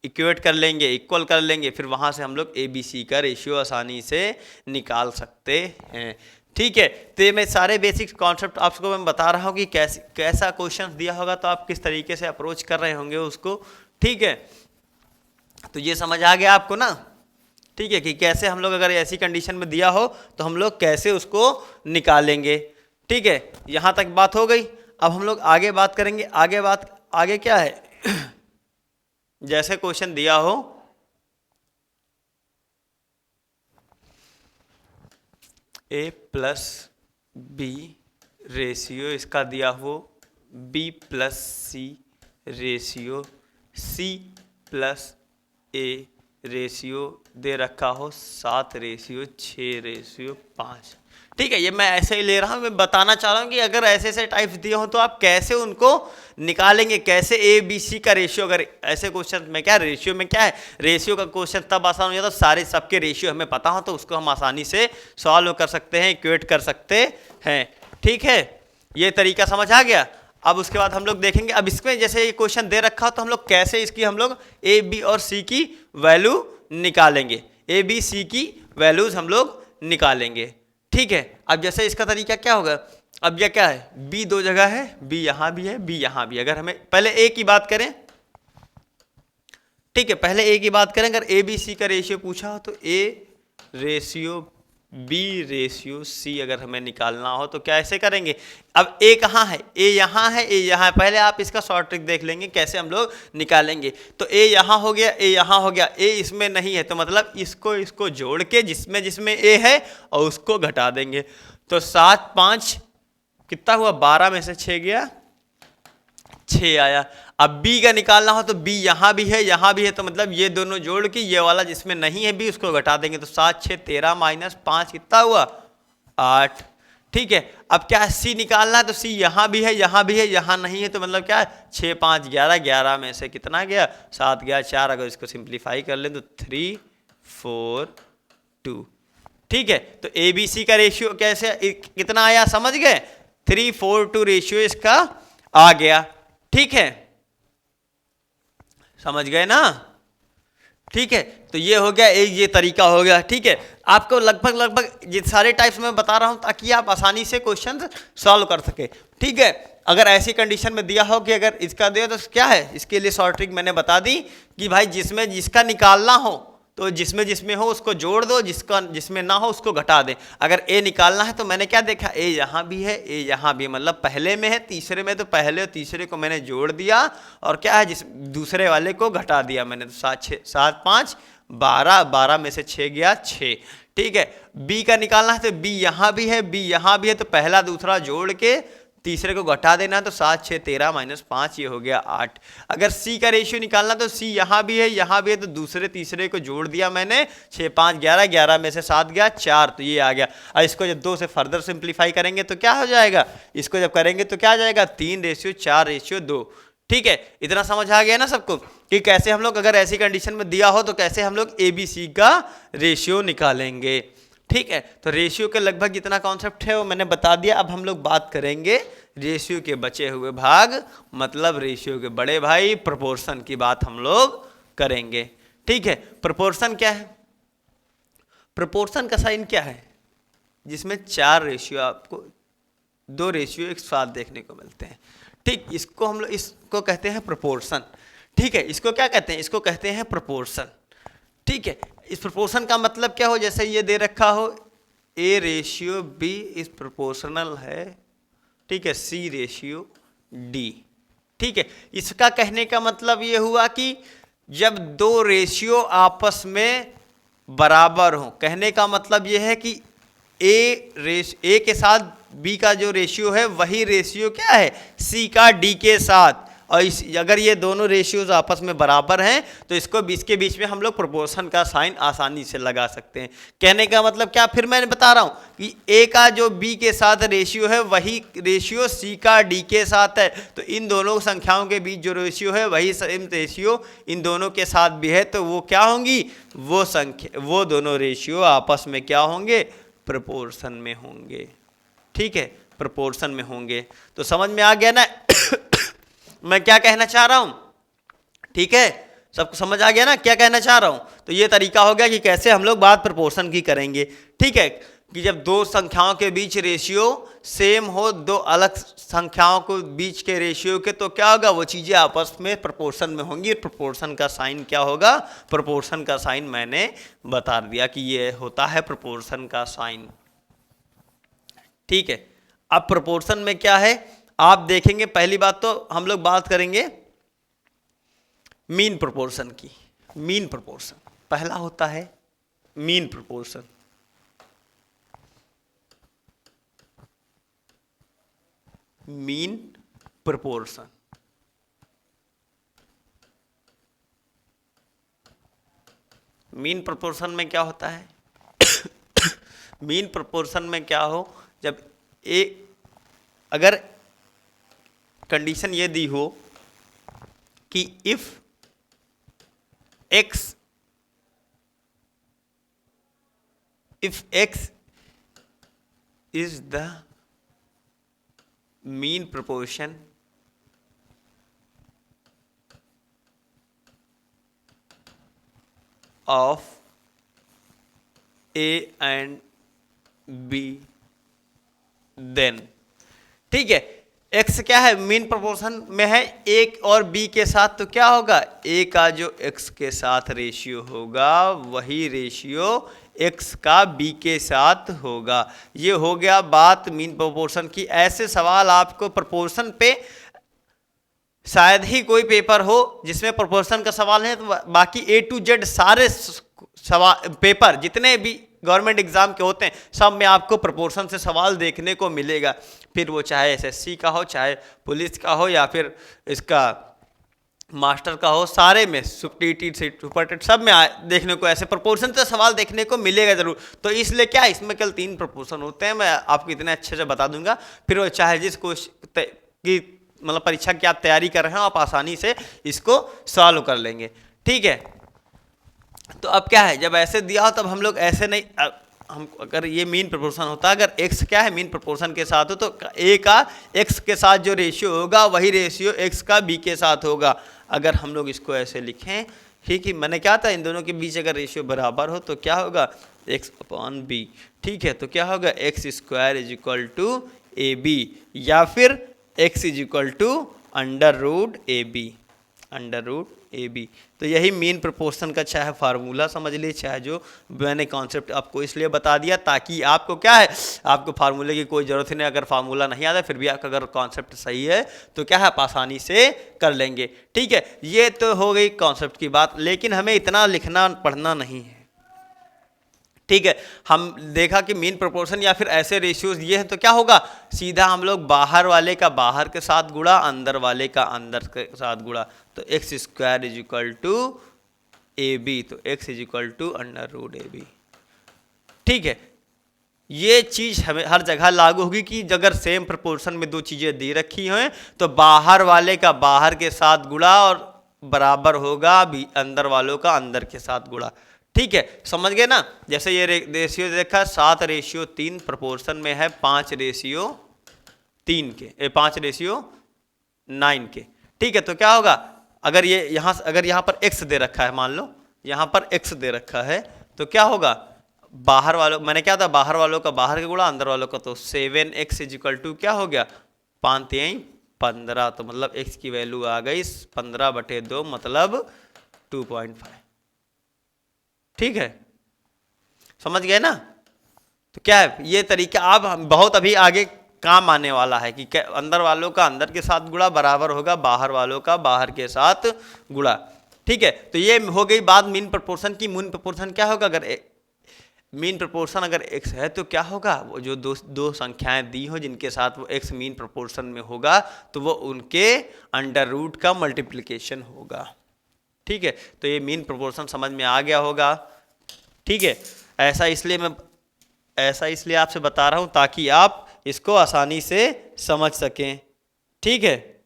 इक्वेट कर लेंगे, इक्वल कर लेंगे, फिर वहाँ से हम लोग ए बी सी का रेशियो आसानी से निकाल सकते हैं। ठीक है, तो ये मैं सारे बेसिक कॉन्सेप्ट आपको मैं बता रहा हूँ कि कैसा क्वेश्चन दिया होगा तो आप किस तरीके से अप्रोच कर रहे होंगे उसको। ठीक है, तो ये समझ आ गया आपको ना। ठीक है, कि कैसे हम लोग अगर ऐसी कंडीशन में दिया हो तो हम लोग कैसे उसको निकालेंगे। ठीक है, यहाँ तक बात हो गई। अब हम लोग आगे बात करेंगे। आगे क्या है, जैसे क्वेश्चन दिया हो a प्लस बी रेशियो इसका दिया हो b plus C ratio c plus a ratio दे रखा हो 7 रेशियो 6 रेशियो 5। ठीक है, ये मैं ऐसे ही ले रहा हूँ, मैं बताना चाह रहा हूँ कि अगर ऐसे ऐसे टाइप्स दिए हो तो आप कैसे उनको निकालेंगे, कैसे ए बी सी का रेशियो। अगर ऐसे क्वेश्चन में क्या रेशियो में क्या है, रेशियो का क्वेश्चन तब आसान हो जाता है सारे सबके रेशियो हमें पता हो तो उसको हम आसानी से सॉल्व कर सकते हैं, इक्वेट कर सकते हैं। ठीक है, ये तरीका समझ आ गया। अब उसके बाद हम लोग देखेंगे, अब इसमें जैसे ये क्वेश्चन दे रखा हो तो हम लोग कैसे इसकी हम लोग ए बी और सी की वैल्यू निकालेंगे, ए बी सी की वैल्यूज हम लोग निकालेंगे। ठीक है, अब जैसे इसका तरीका क्या होगा, अब यह क्या है, b 2 जगह है, b यहां भी है, b यहां भी। अगर हमें पहले a की बात करें, ठीक है, पहले a की बात करें, अगर a b c का रेशियो पूछा हो तो a ratio b ratio c अगर हमें निकालना हो तो कैसे करेंगे। अब a कहाँ है, a यहाँ है, a यहाँ है। पहले आप इसका शॉर्ट ट्रिक देख लेंगे कैसे हम लोग निकालेंगे। तो a यहाँ हो गया, a यहाँ हो गया, a इसमें नहीं है तो मतलब इसको जोड़ के जिसमें जिसमें a है और उसको घटा देंगे। तो 7 5 कितना हुआ, 12 में से 6 गया 6 आया। अब b का निकालना हो तो b यहाँ भी है, यहाँ भी है, तो मतलब ये दोनों जोड़ के ये वाला जिसमें नहीं है b उसको घटा देंगे। तो 7 6 13 माइनस 5 कितना हुआ, 8। ठीक है, अब क्या है, c निकालना है तो c यहाँ भी है, यहाँ भी है, यहाँ नहीं है, तो मतलब क्या है 6 5 11, 11 में से कितना गया 7 गया 4। अगर इसको सिंप्लीफाई कर लें तो 3 4 2। ठीक है, तो ए बी सी का रेशियो कैसे कितना आया समझ गए। 3:4 रेशियो इसका आ गया। ठीक है, समझ गए ना? ठीक है, तो ये हो गया, एक ये तरीका हो गया। ठीक है, आपको लगभग ये सारे टाइप्स में बता रहा हूं ताकि आप आसानी से क्वेश्चन सॉल्व कर सके। ठीक है, अगर ऐसी कंडीशन में दिया हो कि अगर इसका दिया तो क्या है, इसके लिए शॉर्ट ट्रिक मैंने बता दी कि भाई जिसमें जिसका निकालना हो तो जिसमें जिसमें हो उसको जोड़ दो, जिसका जिसमें ना हो उसको घटा दे। अगर ए निकालना है तो मैंने क्या देखा, ए यहाँ भी है, ए यहाँ भी, मतलब पहले में है तीसरे में, तो पहले और तीसरे को मैंने जोड़ दिया और क्या है जिस दूसरे वाले को घटा दिया मैंने। तो 7 5 12, 12 में से 6 गया 6। ठीक है, बी का निकालना है तो बी यहाँ भी है, बी यहाँ भी है, तो पहला दूसरा जोड़ के तीसरे को घटा देना है, तो 7 6 13 -5 ये हो गया 8। अगर सी का रेशियो निकालना तो सी यहाँ भी है, यहाँ भी है, तो दूसरे तीसरे को जोड़ दिया मैंने, 6 5 11, 11 में से 7 गया 4, तो ये आ गया। और इसको जब 2 से फर्दर सिंप्लीफाई करेंगे तो क्या हो जाएगा, इसको जब करेंगे तो क्या आ जाएगा, 3:4:2। ठीक है, इतना समझ आ गया ना सबको कि कैसे हम लोग अगर ऐसी कंडीशन में दिया हो तो कैसे हम लोग ए बी सी का रेशियो निकालेंगे। ठीक है, तो रेशियो के लगभग जितना कॉन्सेप्ट है वो मैंने बता दिया। अब हम लोग बात करेंगे रेशियो के बचे हुए भाग, मतलब रेशियो के बड़े भाई प्रोपोर्शन की बात हम लोग करेंगे। ठीक है, प्रोपोर्शन क्या है, प्रोपोर्शन का साइन क्या है, जिसमें 4 रेशियो आपको 2 रेशियो एक साथ देखने को मिलते हैं। ठीक, इसको हम लोग इसको कहते हैं प्रोपोर्शन। ठीक है, इसको क्या कहते हैं, इसको कहते हैं प्रोपोर्शन। ठीक है, इस प्रोपोर्शन का मतलब क्या हो, जैसे ये दे रखा हो A ratio B is proportional है, ठीक है, सी रेशियो डी। ठीक है, इसका कहने का मतलब ये हुआ कि जब 2 रेशियो आपस में बराबर हो, कहने का मतलब ये है कि ए के साथ बी का जो रेशियो है वही रेशियो क्या है सी का डी के साथ, और अगर ये दोनों रेशियोज आपस में बराबर हैं तो इसके बीच में हम लोग प्रोपोर्शन का साइन आसानी से लगा सकते हैं। कहने का मतलब क्या, फिर मैंने बता रहा हूँ कि ए का जो बी के साथ रेशियो है वही रेशियो सी का डी के साथ है, तो इन दोनों संख्याओं के बीच जो रेशियो है वही सेम रेशियो इन दोनों के साथ भी है, तो वो क्या होंगी, वो दोनों रेशियो आपस में क्या होंगे, प्रोपोर्शन में होंगे। ठीक है, प्रोपोर्शन में होंगे। तो समझ में आ गया ना मैं क्या कहना चाह रहा हूं? ठीक है, सबको समझ आ गया ना क्या कहना चाह रहा हूं? तो ये तरीका हो गया कि कैसे हम लोग बात प्रोपोर्शन की करेंगे। ठीक है, कि जब 2 संख्याओं के बीच रेशियो सेम हो, 2 अलग संख्याओं के बीच के रेशियो के, तो क्या होगा, वो चीजें आपस में प्रोपोर्शन में होंगी। प्रोपोर्शन का साइन क्या होगा, प्रोपोर्शन का साइन मैंने बता दिया कि ये होता है प्रोपोर्शन का साइन। ठीक है, अब प्रोपोर्शन में क्या है आप देखेंगे, पहली बात तो हम लोग बात करेंगे मीन प्रोपोर्शन की। मीन प्रोपोर्शन पहला होता है mean proportion. Mean proportion, mean proportion में क्या होता है मीन प्रोपोर्शन में क्या हो, जब अगर कंडीशन ये दी हो कि if x is the mean proportion of A and B, then ठीक है, x क्या है मीन प्रोपोर्शन में है a और b के साथ, तो क्या होगा, a का जो x के साथ रेशियो होगा वही रेशियो x का b के साथ होगा। ये हो गया बात मीन प्रोपोर्शन की। ऐसे सवाल आपको प्रोपोर्शन पे शायद ही कोई पेपर हो जिसमें प्रोपोर्शन का सवाल है, तो बाकी A to Z सारे सवाल पेपर जितने भी गवर्नमेंट एग्जाम के होते हैं सब में आपको प्रोपोर्शन से सवाल देखने को मिलेगा, फिर वो चाहे एसएससी का हो, चाहे पुलिस का हो, या फिर इसका मास्टर का हो, सारे में टीटी सुपरटेट सब में देखने को ऐसे प्रोपोर्शन से सवाल देखने को मिलेगा जरूर। तो इसलिए क्या इसमें केवल 3 प्रोपोर्शन होते हैं, मैं आपको इतने अच्छे से बता दूंगा, फिर वो चाहे जिसको की मतलब परीक्षा की आप तैयारी कर रहे हो आप आसानी से इसको सॉल्व कर लेंगे। ठीक है, तो अब क्या है, जब ऐसे दिया हो तब हम लोग ऐसे नहीं, हम अगर ये मीन प्रोपोर्शन होता, अगर x क्या है मीन प्रोपोर्शन के साथ हो, तो a का x के साथ जो रेशियो होगा वही रेशियो x का b के साथ होगा। अगर हम लोग इसको ऐसे लिखें, ठीक है, मैंने क्या था, इन दोनों के बीच अगर रेशियो बराबर हो तो क्या होगा, x अपॉन b। ठीक है, तो क्या होगा, x square is equal to A B, या फिर x is equal to under root A B, under root A B. तो यही मीन प्रोपोर्शन का चाहे फार्मूला समझ लीजिए, चाहे जो मैंने कॉन्सेप्ट आपको इसलिए बता दिया ताकि आपको क्या है, आपको फार्मूले की कोई ज़रूरत ही नहीं। अगर फार्मूला नहीं आता फिर भी आपका अगर कॉन्सेप्ट सही है तो क्या है, आप आसानी से कर लेंगे। ठीक है, ये तो हो गई कॉन्सेप्ट की बात, लेकिन हमें इतना लिखना पढ़ना नहीं है। ठीक है, हम देखा कि मीन प्रोपोर्शन या फिर ऐसे रेशियोज ये है तो क्या होगा, सीधा हम लोग बाहर वाले का बाहर के साथ गुणा, अंदर वाले का अंदर के साथ गुणा, तो X square is equal to A B, तो X is equal to under root A B. ठीक है, ये चीज हमें हर जगह लागू होगी कि अगर सेम प्रोपोर्शन में दो चीजें दे रखी हैं तो बाहर वाले का बाहर के साथ गुणा और बराबर होगा भी अंदर वालों का अंदर के साथ गुणा। ठीक है, समझ गए ना। जैसे ये रेशियो देखा 7:3 प्रोपोर्शन में है 5:3 के, 5:9 के। ठीक है, तो क्या होगा, अगर ये अगर यहाँ पर x दे रखा है, मान लो यहाँ पर x दे रखा है, तो क्या होगा, बाहर वालों, मैंने क्या था, बाहर वालों का बाहर का गुणा अंदर वालों का, तो 7x इज इक्वल टू क्या हो गया, 5×3 = 15, तो मतलब x की वैल्यू आ गई 15/2 मतलब 2.5। ठीक है, समझ गए ना। तो क्या है ये तरीका, आप बहुत अभी आगे काम आने वाला है कि अंदर वालों का अंदर के साथ गुणा बराबर होगा बाहर वालों का बाहर के साथ गुणा। ठीक है, तो ये हो गई बात मीन प्रोपोर्शन की। मीन प्रोपोर्शन क्या होगा, अगर मीन प्रोपोर्शन अगर x है तो क्या होगा, वो जो दो संख्याएं दी हो जिनके साथ वो x मीन प्रोपोर्शन में होगा तो वो उनके अंडर रूट का मल्टीप्लिकेशन होगा। ठीक है, तो ये मीन प्रोपोर्शन समझ में आ गया होगा। ठीक है, ऐसा इसलिए आपसे बता रहा हूं ताकि आप इसको आसानी से समझ सकें। ठीक है,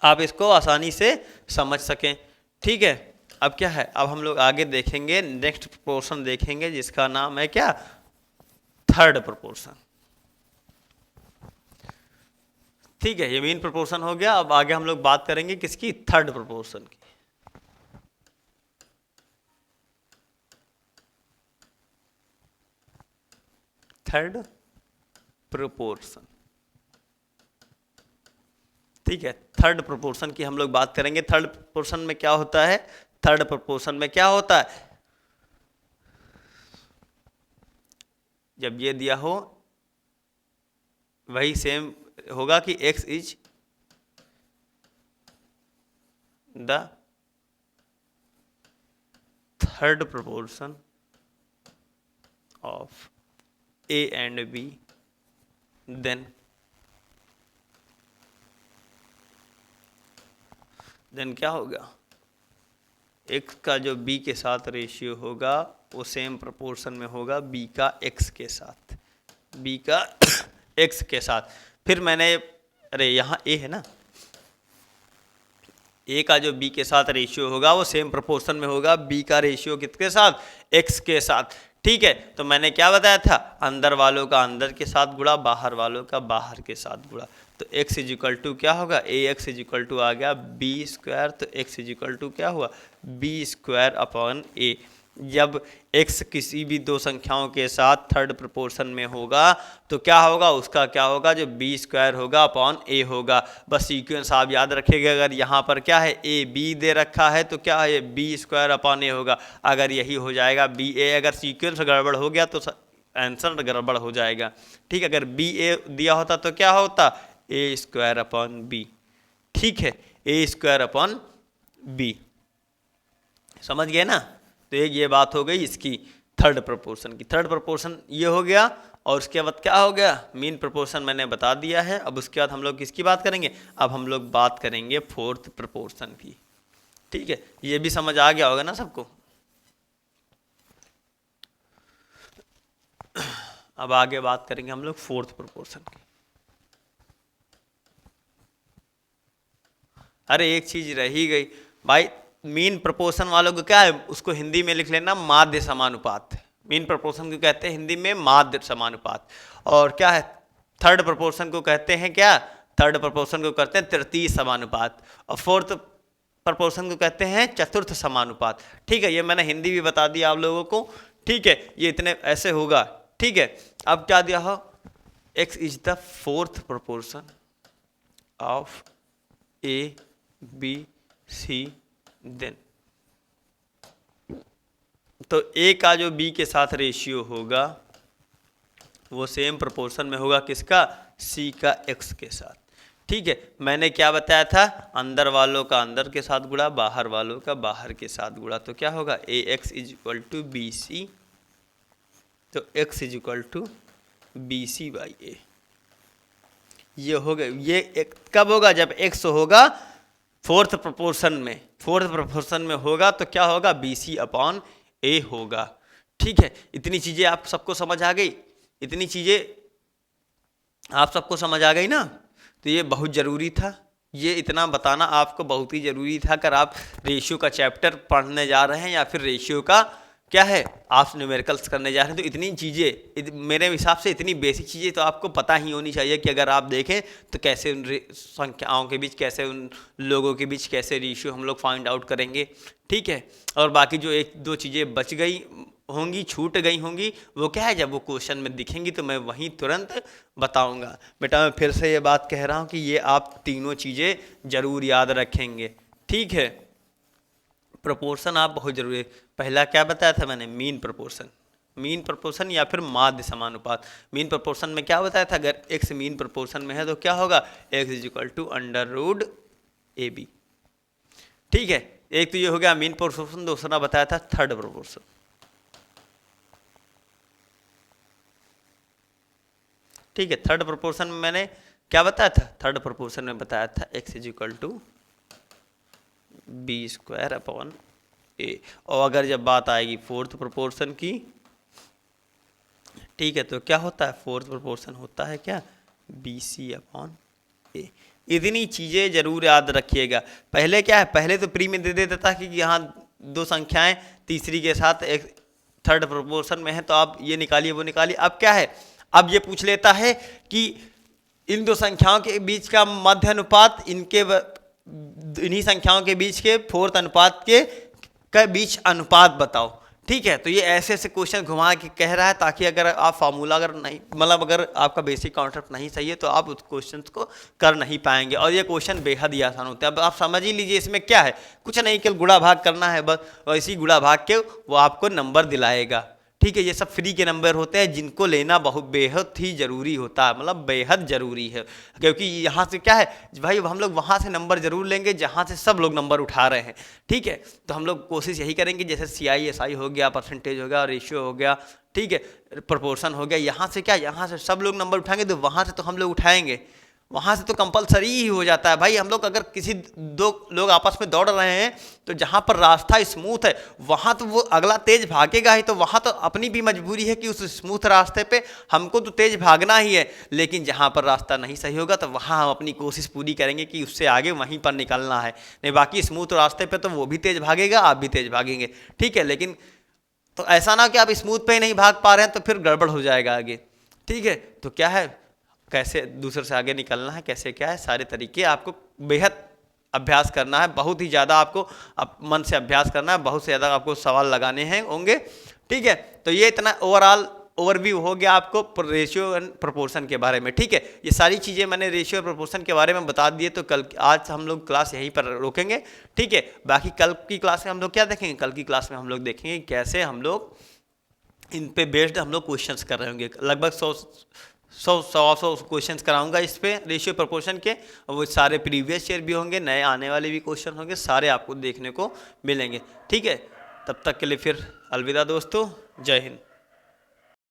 आप इसको आसानी से समझ सकें। ठीक है, अब क्या है, अब हम लोग आगे देखेंगे, नेक्स्ट प्रोपोर्शन देखेंगे जिसका नाम है क्या, थर्ड प्रोपोर्शन। ठीक है, ये मीन प्रोपोर्शन हो गया। अब आगे हम लोग बात करेंगे किसकी, थर्ड प्रोपोर्शन की। Third proportion. ठीक है, थर्ड प्रोपोर्शन की हम लोग बात करेंगे। थर्ड प्रोपोर्शन में क्या होता है, थर्ड प्रोपोर्शन में क्या होता है, जब ये दिया हो वही सेम होगा कि x is the third proportion of A and B, then क्या होगा, x का जो b के साथ रेशियो होगा वो सेम प्रोपोर्शन में होगा b का x के साथ, b का x के साथ। फिर मैंने, अरे यहाँ a है ना, a का जो b के साथ रेशियो होगा वो सेम प्रोपोर्शन में होगा b का रेशियो किसके साथ, x के साथ। ठीक है, तो मैंने क्या बताया था, अंदर वालों का अंदर के साथ गुणा बाहर वालों का बाहर के साथ गुणा, तो x इज इक्वल टू क्या होगा, ax इज इक्वल टू आ गया b स्क्वायर, तो x इज इक्वल टू क्या हुआ, b स्क्वायर अपॉन a। जब x किसी भी दो संख्याओं के साथ थर्ड प्रोपोर्शन में होगा तो क्या होगा, उसका क्या होगा, जो b स्क्वायर होगा अपॉन a होगा। बस सीक्वेंस आप याद रखिएगा, अगर यहाँ पर क्या है a b दे रखा है तो क्या है b स्क्वायर अपॉन a होगा। अगर यही हो जाएगा b a, अगर सीक्वेंस गड़बड़ हो गया तो आंसर गड़बड़ हो जाएगा। ठीक, अगर b a दिया होता तो क्या होता, a स्क्वायर अपॉन b। ठीक है, a स्क्वायर अपॉन b, समझ गए ना। तो एक ये बात हो गई इसकी थर्ड प्रोपोर्शन की। थर्ड प्रोपोर्शन ये हो गया, और उसके बाद क्या हो गया, मीन प्रोपोर्शन मैंने बता दिया है। अब उसके बाद हम लोग किसकी बात करेंगे, अब हम लोग बात करेंगे फोर्थ प्रोपोर्शन की। ठीक है, ये भी समझ आ गया होगा ना सबको। अब आगे बात करेंगे हम लोग फोर्थ प्रोपोर्शन की। अरे एक चीज रही गई भाई, मीन प्रोपोर्शन वालों को क्या है, उसको हिंदी में लिख लेना माध्य समानुपात। मीन प्रोपोर्शन को कहते हैं हिंदी में माध्य समानुपात। और क्या है, थर्ड प्रोपोर्शन को कहते हैं क्या, थर्ड प्रोपोर्शन को कहते हैं तृतीय समानुपात। और फोर्थ प्रोपोर्शन को कहते हैं चतुर्थ समानुपात। ठीक है, ये मैंने हिंदी भी बता दिया आप लोगों को। ठीक है, ये इतने ऐसे होगा। ठीक है, अब क्या दिया हो, x is the fourth proportion of A B C then, तो ए का जो बी के साथ रेशियो होगा वो सेम प्रोपोर्शन में होगा किसका, सी का एक्स के साथ। ठीक है, मैंने क्या बताया था, अंदर वालों का अंदर के साथ गुणा, बाहर वालों का बाहर के साथ गुणा, तो क्या होगा A X is equal to B C, तो X is equal to B C by A. ये हो गया, ये कब होगा, जब एक्स होगा फोर्थ प्रोपोर्शन में, फोर्थ प्रोपोर्शन में होगा तो क्या होगा, बी सी अपॉन ए होगा। ठीक है, इतनी चीज़ें आप सबको समझ आ गई, इतनी चीज़ें आप सबको समझ आ गई ना। तो ये बहुत ज़रूरी था, ये इतना बताना आपको बहुत ही ज़रूरी था। अगर आप रेशियो का चैप्टर पढ़ने जा रहे हैं या फिर रेशियो का क्या है आप न्यूमेरिकल्स करने जा रहे हैं, तो इतनी चीज़ें मेरे हिसाब से इतनी बेसिक चीज़ें तो आपको पता ही होनी चाहिए कि अगर आप देखें तो कैसे उन संख्याओं के बीच, कैसे उन लोगों के बीच कैसे रेशियो हम लोग फाइंड आउट करेंगे। ठीक है, और बाकी जो एक दो चीज़ें बच गई होंगी, छूट गई होंगी, वो क्या है, जब वो क्वेश्चन में दिखेंगी तो मैं वहीं तुरंत बताऊंगा। बेटा मैं फिर से ये बात कह रहा हूँ कि ये आप तीनों चीज़ें ज़रूर याद रखेंगे। ठीक है, प्रोपोर्शन आप बहुत जरूरी है। पहला क्या बताया था मैंने, मीन प्रोपोर्शन, मीन प्रोपोर्शन या फिर माध्य समानुपात। मीन प्रोपोर्शन में क्या बताया था, अगर एक्स मीन प्रोपोर्शन में है तो क्या होगा, x is equal to under root A B. ठीक है, एक तो ये हो गया मीन प्रोपोर्शन, दूसरा बताया था थर्ड प्रोपोर्शन। ठीक है, थर्ड प्रोपोर्शन में मैंने क्या बताया था, थर्ड प्रोपोर्शन में बताया था X is equal to B square upon A. और अगर जब बात आएगी फोर्थ प्रोपोर्शन की, ठीक है, तो क्या होता है, फोर्थ प्रोपोर्शन होता है क्या, बी सी अपॉन ए। इतनी चीज़ें जरूर याद रखिएगा। पहले क्या है, पहले तो प्री में दे देता था कि यहाँ दो संख्याएं तीसरी के साथ एक थर्ड प्रोपोर्शन में है तो आप ये निकालिए वो निकालिए। अब क्या है, अब ये पूछ लेता है कि इन दो संख्याओं के बीच का मध्य अनुपात, इन्हीं संख्याओं के बीच के फोर्थ अनुपात के बीच अनुपात बताओ। ठीक है, तो ये ऐसे ऐसे क्वेश्चन घुमा के कह रहा है ताकि अगर आप फार्मूला अगर नहीं, मतलब अगर आपका बेसिक कॉन्सेप्ट नहीं सही है तो आप उस क्वेश्चन को कर नहीं पाएंगे। और ये क्वेश्चन बेहद ही आसान होते हैं। अब आप समझ ही लीजिए इसमें क्या है, कुछ नहीं, केवल गुणा भाग करना है बस, और इसी गुणा भाग के वो आपको नंबर दिलाएगा। ठीक है, ये सब फ्री के नंबर होते हैं जिनको लेना बहुत बेहद ही ज़रूरी होता है, मतलब बेहद ज़रूरी है। क्योंकि यहाँ से क्या है भाई, हम लोग वहाँ से नंबर ज़रूर लेंगे जहाँ से सब लोग नंबर उठा रहे हैं। ठीक है, तो हम लोग कोशिश यही करेंगे, जैसे CI/SI हो गया, परसेंटेज हो गया, रेशियो हो गया, ठीक है, प्रोपोर्शन हो गया, यहाँ से क्या, यहाँ से सब लोग नंबर उठाएंगे तो वहाँ से तो हम लोग उठाएंगे, वहाँ से तो कंपलसरी ही हो जाता है भाई। हम लोग अगर किसी दो लोग आपस में दौड़ रहे हैं तो जहाँ पर रास्ता स्मूथ है वहाँ तो वो अगला तेज भागेगा ही, तो वहाँ तो अपनी भी मजबूरी है कि उस स्मूथ रास्ते पे हमको तो तेज भागना ही है। लेकिन जहाँ पर रास्ता नहीं सही होगा तो वहाँ हम अपनी कोशिश पूरी करेंगे कि उससे आगे वहीं पर निकलना है। नहीं, बाकी स्मूथ रास्ते पर तो वो भी तेज भागेगा, आप भी तेज भागेंगे। ठीक है, लेकिन तो ऐसा ना कि आप स्मूथ पे ही नहीं भाग पा रहे हैं तो फिर गड़बड़ हो जाएगा आगे। ठीक है, तो क्या है, कैसे दूसरे से आगे निकलना है, कैसे क्या है, सारे तरीके आपको बेहद अभ्यास करना है, बहुत ही ज़्यादा आपको मन से अभ्यास करना है, बहुत से ज़्यादा आपको सवाल लगाने हैं होंगे। ठीक है, तो ये इतना ओवरऑल ओवरव्यू हो गया आपको रेशियो एंड प्रोपोर्शन के बारे में। ठीक है, ये सारी चीज़ें मैंने रेशियो और प्रोपोर्शन के बारे में बता दिए। तो कल आज हम लोग क्लास यहीं पर रोकेंगे। ठीक है, बाकी कल की क्लास में हम लोग क्या देखेंगे, कल की क्लास में हम लोग देखेंगे कैसे हम लोग इन पे बेस्ड हम लोग क्वेश्चंस कर रहे होंगे। लगभग 100 क्वेश्चंस कराऊंगा इस पे रेशियो प्रोपोर्शन के, और वो सारे प्रीवियस ईयर भी होंगे, नए आने वाले भी क्वेश्चन होंगे, सारे आपको देखने को मिलेंगे। ठीक है, तब तक के लिए फिर अलविदा दोस्तों, जय हिंद।